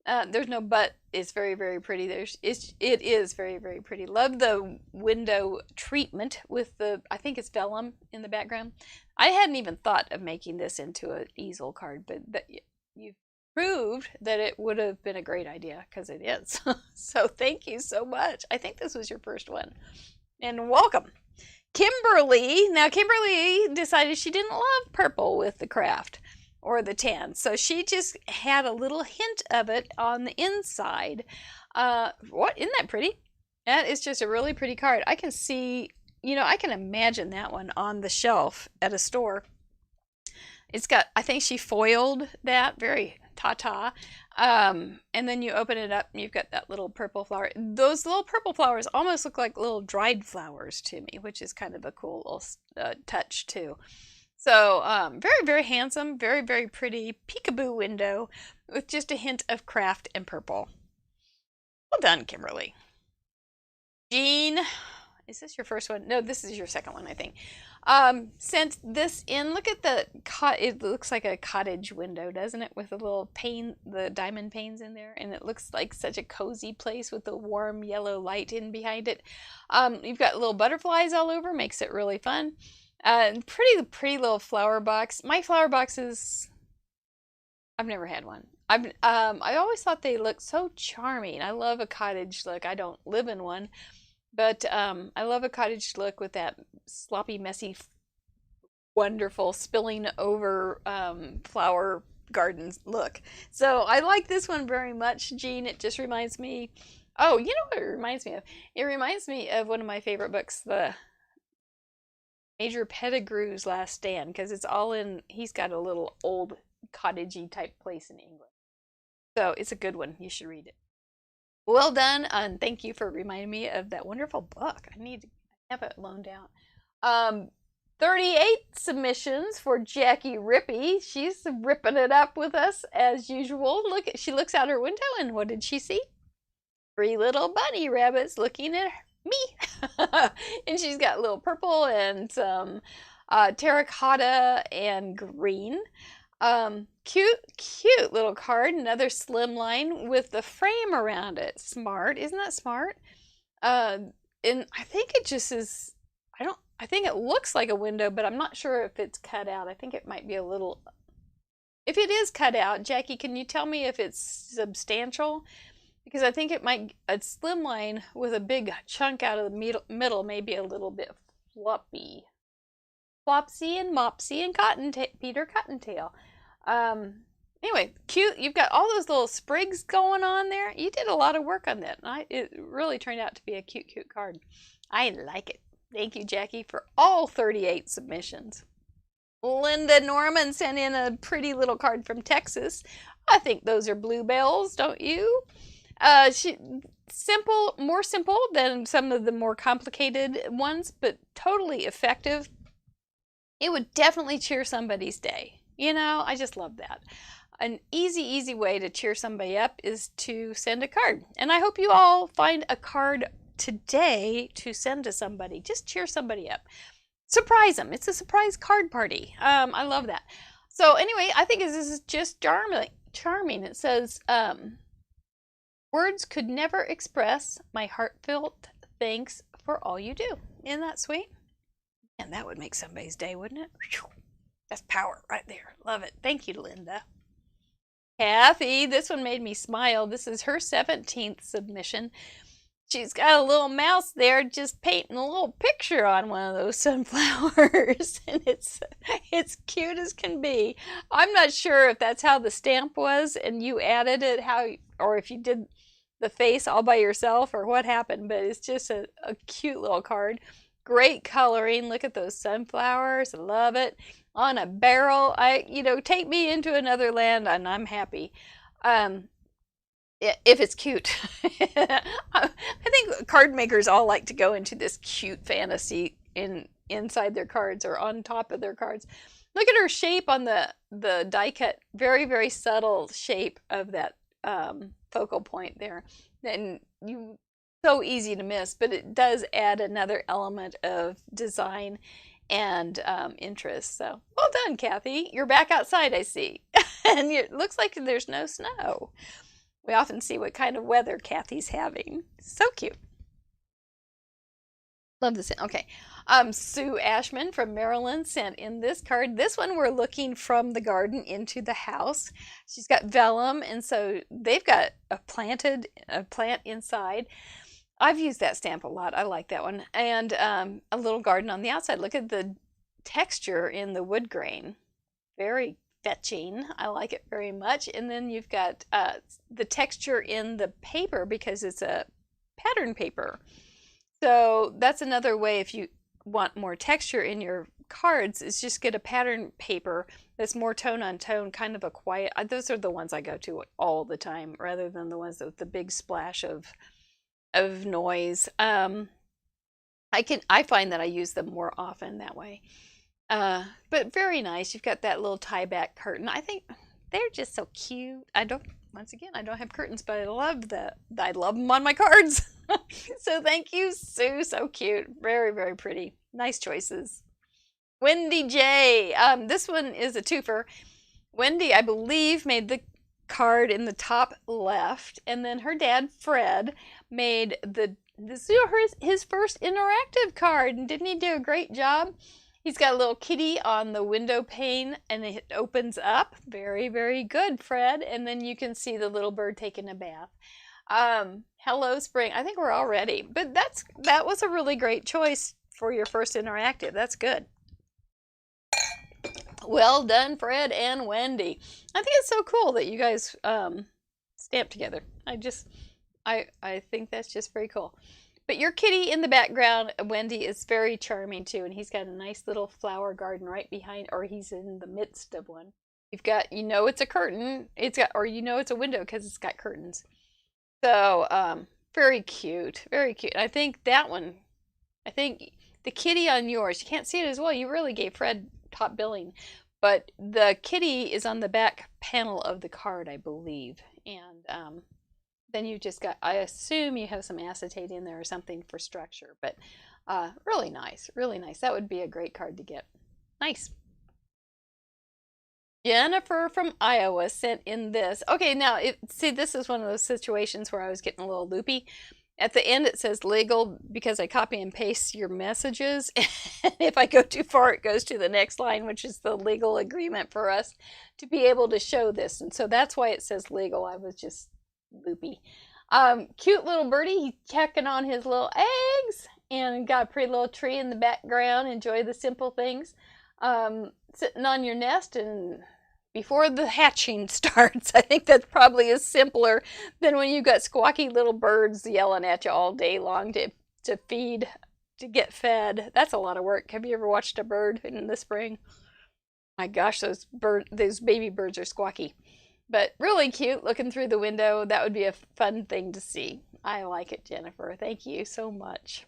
There's no but. It's very, very pretty. It is very, very pretty. Love the window treatment with I think it's vellum in the background. I hadn't even thought of making this into an easel card, but you've proved that it would have been a great idea, because it is. So thank you so much. I think this was your first one. And welcome. Kimberly. Now, Kimberly decided she didn't love purple with the craft or the tan, so she just had a little hint of it on the inside. Isn't that pretty? That is just a really pretty card. I can see, I can imagine that one on the shelf at a store. It's got, I think she foiled that, very ta-ta. And then you open it up and you've got that little purple flower. Those little purple flowers almost look like little dried flowers to me, which is kind of a cool little touch too. So very, very handsome, very, very pretty peekaboo window with just a hint of craft and purple. Well done, Kimberly. Jean, is this your first one? No, this is your second one, I think. Sent this in. Look at it looks like a cottage window, doesn't it? With a little pane, the diamond panes in there, and it looks like such a cozy place with the warm yellow light in behind it. You've got little butterflies all over, makes it really fun. Pretty little flower box. My flower boxes, I've never had one. I always thought they looked so charming. I love a cottage look. I don't live in one, but I love a cottage look with that sloppy, messy, wonderful spilling over flower gardens look. So I like this one very much, Jean. It just reminds me. Oh, you know what it reminds me of? It reminds me of one of my favorite books, the Major Pettigrew's Last Stand, because it's all in. He's got a little old cottagey type place in England. So it's a good one. You should read it. Well done, and thank you for reminding me of that wonderful book. I need to have it loaned out. 38 submissions for Jackie Rippey. She's ripping it up with us as usual. She looks out her window, and what did she see? 3 little bunny rabbits looking at me. And she's got little purple and some terracotta and green. Cute little card. Another slimline with the frame around it. Smart. Isn't that smart? And I think it just is, I think it looks like a window, but I'm not sure if it's cut out. I think it might be a little, if it is cut out, Jackie, can you tell me if it's substantial? Because I think it might, a slimline with a big chunk out of the middle may be a little bit floppy. Flopsy and Mopsy and Peter Cottontail. Anyway, cute. You've got all those little sprigs going on there. You did a lot of work on that. And it really turned out to be a cute card. I like it. Thank you, Jackie, for all 38 submissions. Linda Norman sent in a pretty little card from Texas. I think those are bluebells, don't you? More simple than some of the more complicated ones, but totally effective. It would definitely cheer somebody's day. You know, I just love that. An easy way to cheer somebody up is to send a card. And I hope you all find a card today to send to somebody. Just cheer somebody up. Surprise them. It's a surprise card party. I love that. So anyway, I think this is just charming. It says, words could never express my heartfelt thanks for all you do. Isn't that sweet? And that would make somebody's day, wouldn't it? That's power right there. Love it. Thank you, Linda. Kathy, this one made me smile. This is her 17th submission. She's got a little mouse there just painting a little picture on one of those sunflowers. And it's cute as can be. I'm not sure if that's how the stamp was and you added it, or if you did the face all by yourself or what happened, but it's just a cute little card. Great coloring. Look at those sunflowers. I love it. On a barrel. Take me into another land and I'm happy. If it's cute. I think card makers all like to go into this cute fantasy inside their cards or on top of their cards. Look at her shape on the die cut. Very, very subtle shape of that focal point there. And so easy to miss, but it does add another element of design and interest. So well done, Kathy. You're back outside, I see. And it looks like there's no snow. We often see what kind of weather Kathy's having. So cute. Love this. Okay. Sue Ashman from Maryland sent in this card. This one we're looking from the garden into the house. She's got vellum, and so they've got a plant inside. I've used that stamp a lot. I like that one. And a little garden on the outside. Look at the texture in the wood grain. Very fetching. I like it very much. And then you've got the texture in the paper because it's a pattern paper. So that's another way if you want more texture in your cards is just get a pattern paper that's more tone on tone, kind of a quiet. Those are the ones I go to all the time rather than the ones with the big splash of noise. I find that I use them more often that way. But very nice. You've got that little tie back curtain. I think they're just so cute. I don't have curtains, but I love them on my cards. So thank you, Sue. So cute. Very, very pretty. Nice choices. Wendy J. This one is a twofer. Wendy, I believe, made the card in the top left, and then her dad, Fred, made this is his first interactive card, and didn't he do a great job? He's got a little kitty on the window pane and it opens up. Very, very good, Fred. And then you can see the little bird taking a bath. Hello, Spring. I think we're all ready. But that was a really great choice for your first interactive. That's good. Well done, Fred and Wendy. I think it's so cool that you guys stamped together. I think that's just very cool. But your kitty in the background, Wendy, is very charming too, and he's got a nice little flower garden right behind, or he's in the midst of one. You've got, you know, it's a curtain. Or you know it's a window because it's got curtains. So, very cute, very cute. I think that one, I think the kitty on yours, you can't see it as well. You really gave Fred top billing, but the kitty is on the back panel of the card, I believe, and then you just got, I assume you have some acetate in there or something for structure, but really nice, really nice. That would be a great card to get. Nice. Jennifer from Iowa sent in this. Okay, now, see, this is one of those situations where I was getting a little loopy. At the end, it says legal because I copy and paste your messages. And if I go too far, it goes to the next line, which is the legal agreement for us to be able to show this. And so that's why it says legal. I was just loopy. Cute little birdie. He's checking on his little eggs and got a pretty little tree in the background. Enjoy the simple things. Sitting on your nest and before the hatching starts. I think that probably is simpler than when you've got squawky little birds yelling at you all day long to get fed. That's a lot of work. Have you ever watched a bird in the spring? My gosh, those baby birds are squawky. But really cute looking through the window. That would be a fun thing to see. I like it, Jennifer. Thank you so much.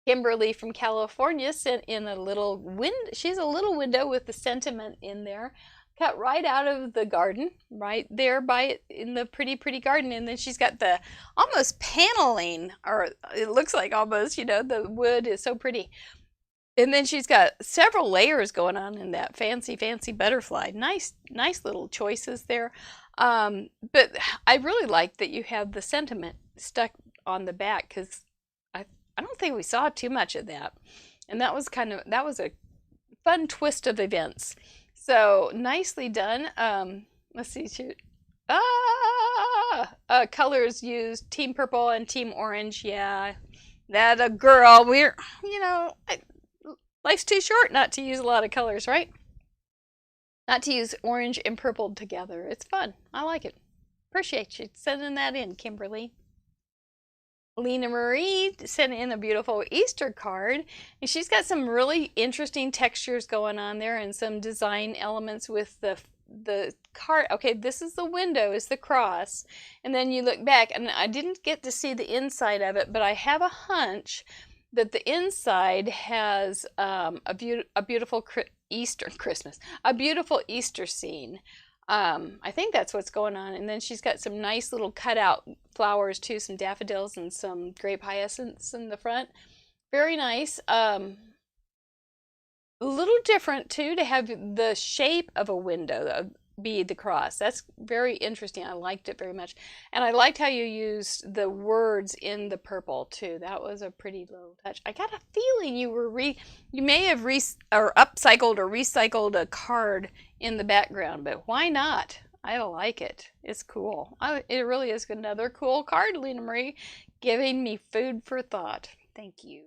Kimberly from California sent in a little window. She's a little window with the sentiment in there, cut right out of the garden, right there in the pretty, pretty garden. And then she's got the almost paneling, or it looks like almost, you know, the wood is so pretty. And then she's got several layers going on in that fancy, fancy butterfly. Nice, nice little choices there. But I really like that you have the sentiment stuck on the back because I don't think we saw too much of that. And that was a fun twist of events. So nicely done. Let's see. Colors used Team Purple and Team Orange. Yeah, that a girl. Life's too short not to use a lot of colors, right? Not to use orange and purple together. It's fun. I like it. Appreciate you sending that in, Kimberly. Lena Marie sent in a beautiful Easter card, and she's got some really interesting textures going on there and some design elements with the card. Okay, this is the window, is the cross, and then you look back, and I didn't get to see the inside of it, but I have a hunch that the inside has a beautiful Easter scene. I think that's what's going on. And then she's got some nice little cutout flowers too, some daffodils and some grape hyacinths in the front. Very nice. A little different too to have the shape of a window be the cross. That's very interesting. I liked it very much. And I liked how you used the words in the purple too. That was a pretty little touch. I got a feeling you may have upcycled or recycled a card in the background, but why not? I like it. It's cool. It really is another cool card, Lena Marie, giving me food for thought. Thank you.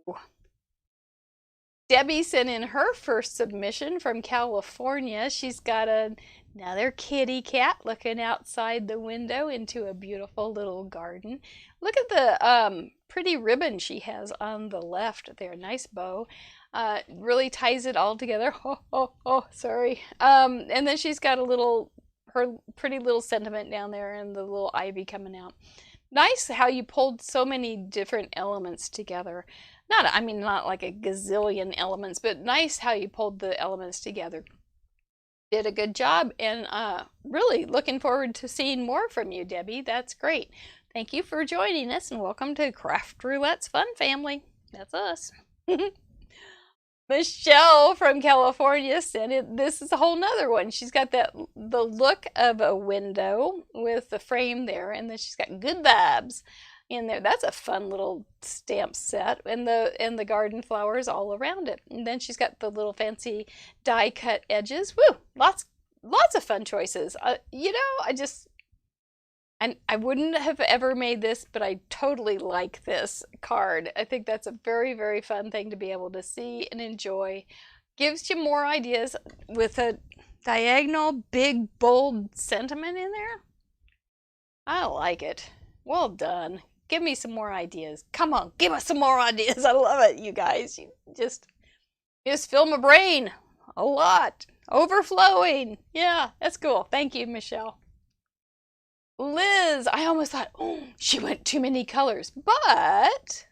Debbie sent in her first submission from California. She's got another kitty cat looking outside the window into a beautiful little garden. Look at the pretty ribbon she has on the left there. Nice bow. Really ties it all together. Sorry. And then she's got her pretty little sentiment down there and the little ivy coming out. Nice how you pulled so many different elements together. Not like a gazillion elements, but nice how you pulled the elements together. Did a good job, and really looking forward to seeing more from you, Debbie. That's great. Thank you for joining us, and welcome to Craft Roulette's Fun Family. That's us. Michelle from California sent it. This is a whole nother one. She's got the look of a window with the frame there, and then she's got good vibes. in there. That's a fun little stamp set, and the garden flowers all around it. And then she's got the little fancy die cut edges. Woo! Lots of fun choices. I wouldn't have ever made this, but I totally like this card. I think that's a very, very fun thing to be able to see and enjoy. Gives you more ideas with a diagonal, big, bold sentiment in there. I like it. Well done. Give me some more ideas. Come on, give us some more ideas. I love it, you guys. You just fill my brain a lot. Overflowing. Yeah, that's cool. Thank you, Michelle. Liz, I almost thought, oh, she went too many colors, but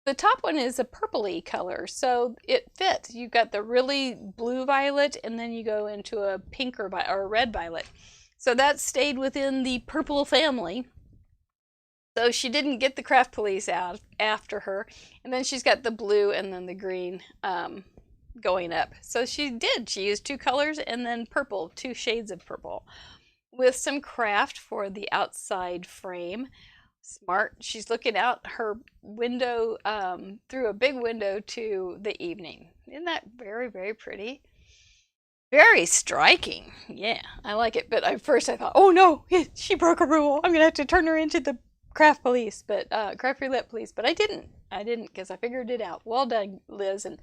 the top one is a purpley color, so it fits. You've got the really blue violet, and then you go into a pink or a red violet. So that stayed within the purple family. So she didn't get the craft police out after her. And then she's got the blue and then the green going up. So she used 2 colors and then purple, 2 shades of purple, with some craft for the outside frame. Smart. She's looking out her window, through a big window to the evening. Isn't that very, very pretty? Very striking. Yeah, I like it. But at first I thought, oh no, she broke a rule. I'm going to have to turn her into the craft police, but craft roulette police. But I didn't because I figured it out. Well done, Liz. And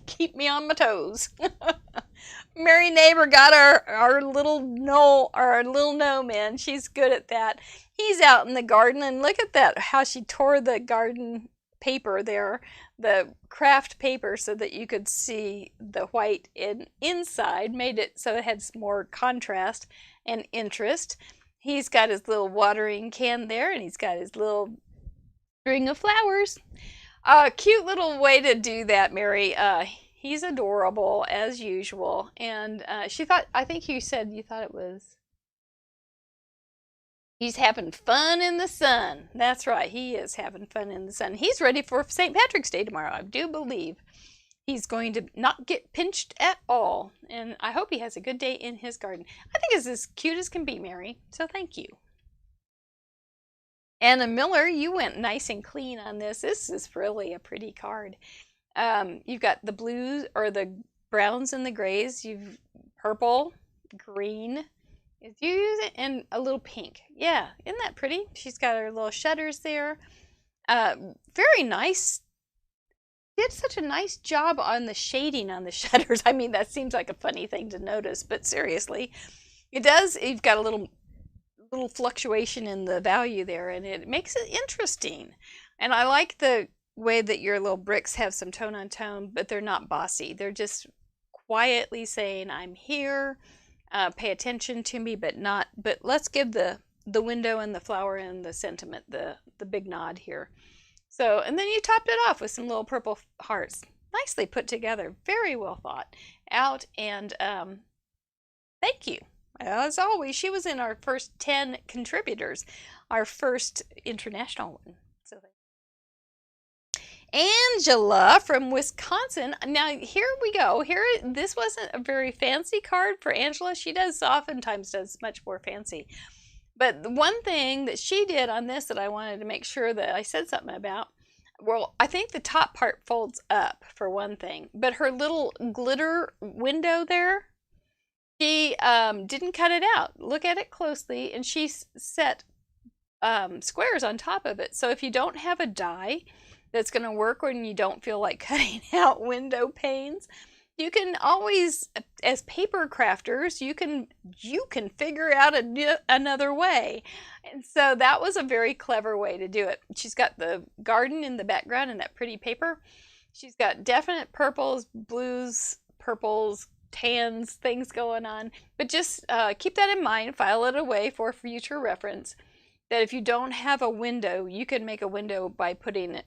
keep me on my toes. Mary Neighbor got our little gnome in. She's good at that. He's out in the garden, and look at that, how she tore the garden paper there, the craft paper, so that you could see the white inside, made it so it had more contrast and interest. He's got his little watering can there, and he's got his little string of flowers. Cute little way to do that, Mary. He's adorable as usual. And I think you said you thought it was, he's having fun in the sun. That's right, he is having fun in the sun. He's ready for St. Patrick's Day tomorrow. I do believe he's going to not get pinched at all. And I hope he has a good day in his garden. I think it's as cute as can be, Mary. So thank you. Anna Miller, you went nice and clean on this. This is really a pretty card. You've got the blues or the browns and the grays. You've purple, green. You use it, and a little pink. Yeah, isn't that pretty? She's got her little shutters there. Very nice. Did such a nice job on the shading on the shutters. I mean, that seems like a funny thing to notice, but seriously, it does. You've got a little fluctuation in the value there, and it makes it interesting. And I like the way that your little bricks have some tone on tone, but they're not bossy. They're just quietly saying, I'm here, pay attention to me, but let's give the window and the flower and the sentiment the big nod here. So, and then you topped it off with some little purple hearts. Nicely put together, very well thought out, and thank you. As always, she was in our first 10 contributors, our first international one. So, Angela from Wisconsin. Now, here we go. This wasn't a very fancy card for Angela. She oftentimes does much more fancy. But the one thing that she did on this that I wanted to make sure that I said something about, well, I think the top part folds up for one thing, but her little glitter window there, she didn't cut it out. Look at it closely, and she set squares on top of it. So if you don't have a die that's going to work when you don't feel like cutting out window panes, you can always, as paper crafters, you can figure out another way. And so that was a very clever way to do it. She's got the garden in the background and that pretty paper. She's got definite purples, blues, purples, tans, things going on. But just keep that in mind, file it away for future reference, that if you don't have a window, you can make a window by putting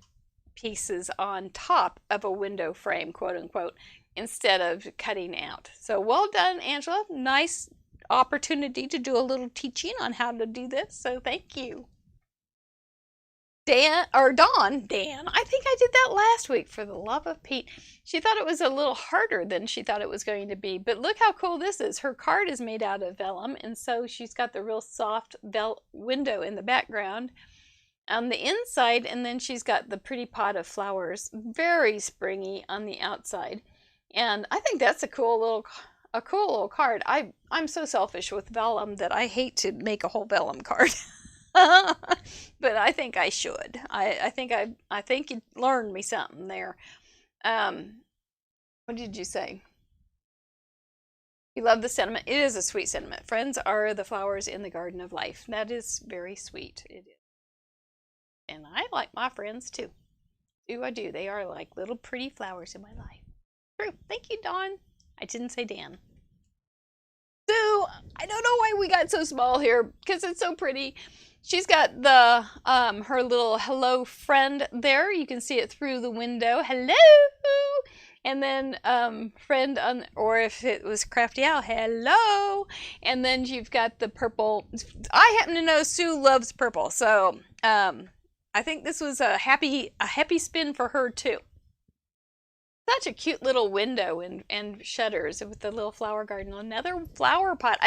pieces on top of a window frame, quote unquote, instead of cutting out. So well done, Angela. Nice opportunity to do a little teaching on how to do this. So thank you. Dan, I think I did that last week, for the love of Pete. She thought it was a little harder than she thought it was going to be. But look how cool this is. Her card is made out of vellum, and so she's got the real soft window in the background on the inside, and then she's got the pretty pot of flowers, very springy on the outside. And I think that's a cool little card. I'm so selfish with vellum that I hate to make a whole vellum card. But I think I should. I think you learned me something there. What did you say? You love the sentiment. It is a sweet sentiment. Friends are the flowers in the garden of life. That is very sweet. It is. And I like my friends too. I do. They are like little pretty flowers in my life. True. Thank you, Dawn. I didn't say Dan. So, I don't know why we got so small here, because it's so pretty. She's got the her little hello friend there. You can see it through the window. Hello! And then friend on, or if it was Crafty Owl, hello! And then you've got the purple. I happen to know Sue loves purple, so I think this was a happy spin for her too. Such a cute little window and shutters with the little flower garden. Another flower pot,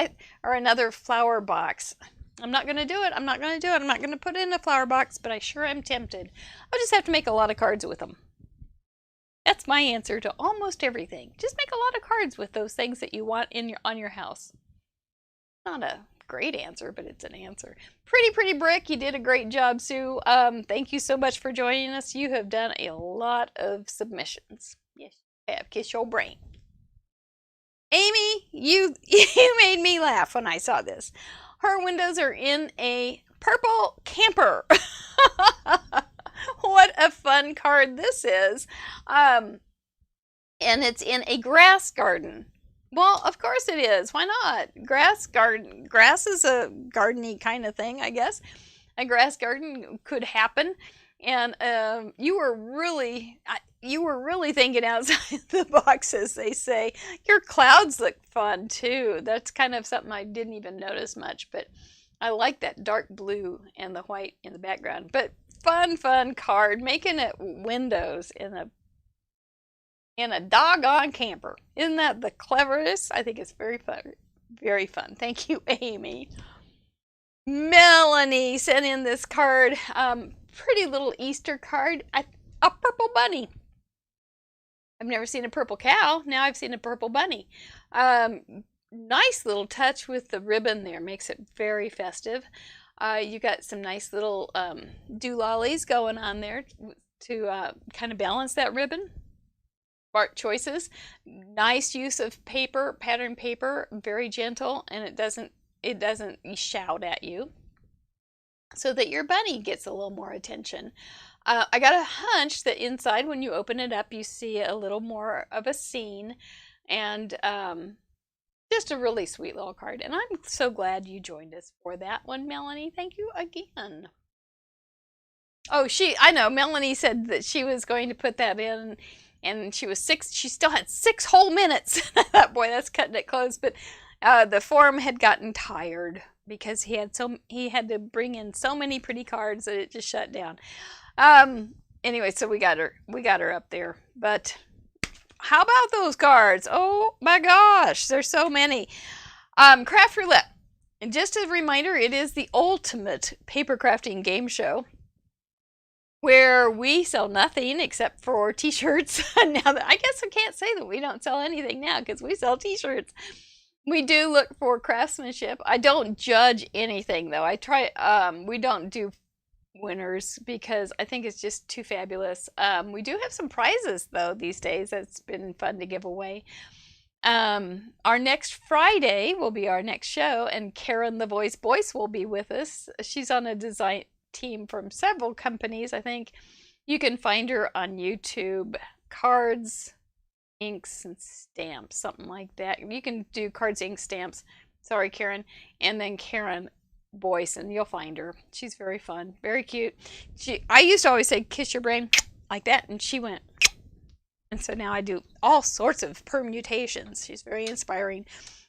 or another flower box. I'm not going to do it. I'm not going to put it in a flower box, but I sure am tempted. I'll just have to make a lot of cards with them. That's my answer to almost everything. Just make a lot of cards with those things that you want on your house. Not a great answer, but it's an answer. Pretty brick. You did a great job, Sue. Thank you so much for joining us. You have done a lot of submissions. Yes, you have. Kiss your brain. Amy, you made me laugh when I saw this. Her windows are in a purple camper. What a fun card this is. And it's in a grass garden. Well, of course it is. Why not? Grass garden. Grass is a gardeny kind of thing, I guess. A grass garden could happen. And you were really thinking outside the box, as they say. Your clouds look fun too. That's kind of something I didn't even notice much, but I like that dark blue and the white in the background. But fun card, making it windows in a doggone camper. Isn't that the cleverest? I think it's very fun. Very fun. Thank you, Amy. Melanie sent in this card. Pretty little Easter card. A purple bunny. I've never seen a purple cow. Now I've seen a purple bunny. Nice little touch with the ribbon there. Makes it very festive. You got some nice little doolollies going on there to kind of balance that ribbon. Smart choices. Nice use of paper, pattern paper. Very gentle, and it doesn't shout at you, so that your bunny gets a little more attention. I got a hunch that inside, when you open it up, you see a little more of a scene, and just a really sweet little card. And I'm so glad you joined us for that one, Melanie. Thank you again. Oh, I know, Melanie said that she was going to put that in, and she still had 6 whole minutes. I thought, boy, that's cutting it close. But the forum had gotten tired because he had to bring in so many pretty cards that it just shut down. Anyway, so we got her up there. But how about those cards? Oh my gosh, there's so many. Craft Roulette. And just as a reminder, it is the ultimate paper crafting game show where we sell nothing except for t-shirts. Now that I guess I can't say that we don't sell anything now because we sell t-shirts. We do look for craftsmanship. I don't judge anything though. I try. We don't do winners because I think it's just too fabulous. We do have some prizes though these days. That's been fun to give away. Our next Friday will be our next show, and Karen the Voice Boyce will be with us. She's on a design team from several companies. I think you can find her on YouTube. Cards, inks, and stamps, something like that. You can do cards, ink, stamps. Sorry, Karen. And then Karen Boyce, and you'll find her. She's very fun, very cute. I used to always say kiss your brain like that, and she went, and so now I do all sorts of permutations. She's very inspiring.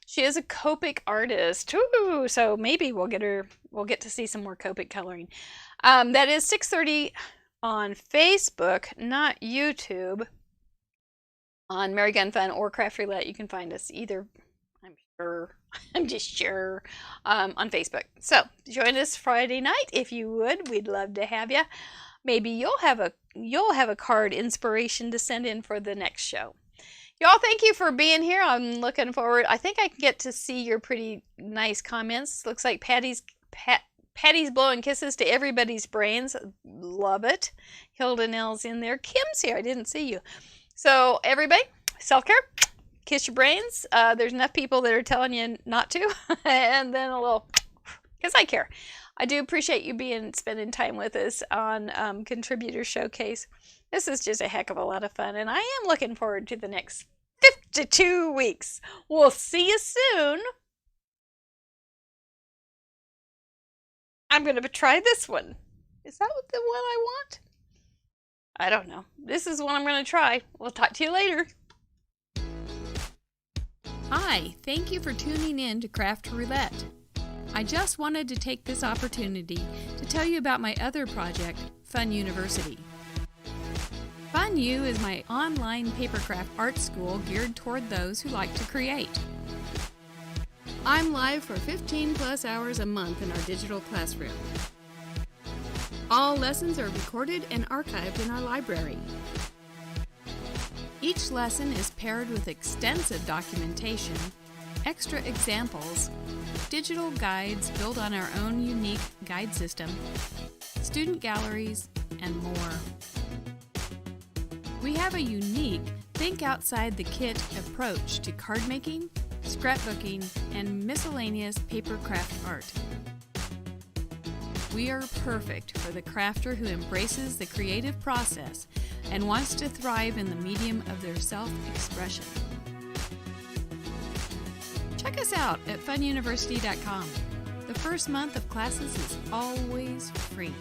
She is a Copic artist. Ooh, so maybe we'll get to see some more Copic coloring. That is 6:30 on Facebook, not YouTube. On Mary Gun Fun or Craft Roulette, you can find us either. I'm just sure on Facebook. So join us Friday night if you would. We'd love to have you. Maybe you'll have a card inspiration to send in for the next show. Y'all, thank you for being here. I'm looking forward. I think I can get to see your pretty nice comments. Looks like Patty's blowing kisses to everybody's brains. Love it. Hilda Nell's in there. Kim's here. I didn't see you. So everybody, self-care. Kiss your brains. There's enough people that are telling you not to. And then a little, because I care. I do appreciate you spending time with us on Contributor Showcase. This is just a heck of a lot of fun, and I am looking forward to the next 52 weeks. We'll see you soon. I'm going to try this one. Is that the one I want? I don't know. This is what I'm going to try. We'll talk to you later. Hi, thank you for tuning in to Craft Roulette. I just wanted to take this opportunity to tell you about my other project, Fun University. Fun U is my online papercraft art school geared toward those who like to create. I'm live for 15 plus hours a month in our digital classroom. All lessons are recorded and archived in our library. Each lesson is paired with extensive documentation, extra examples, digital guides built on our own unique guide system, student galleries, and more. We have a unique think outside the kit approach to card making, scrapbooking, and miscellaneous papercraft art. We are perfect for the crafter who embraces the creative process and wants to thrive in the medium of their self-expression. Check us out at fununiversity.com. The first month of classes is always free.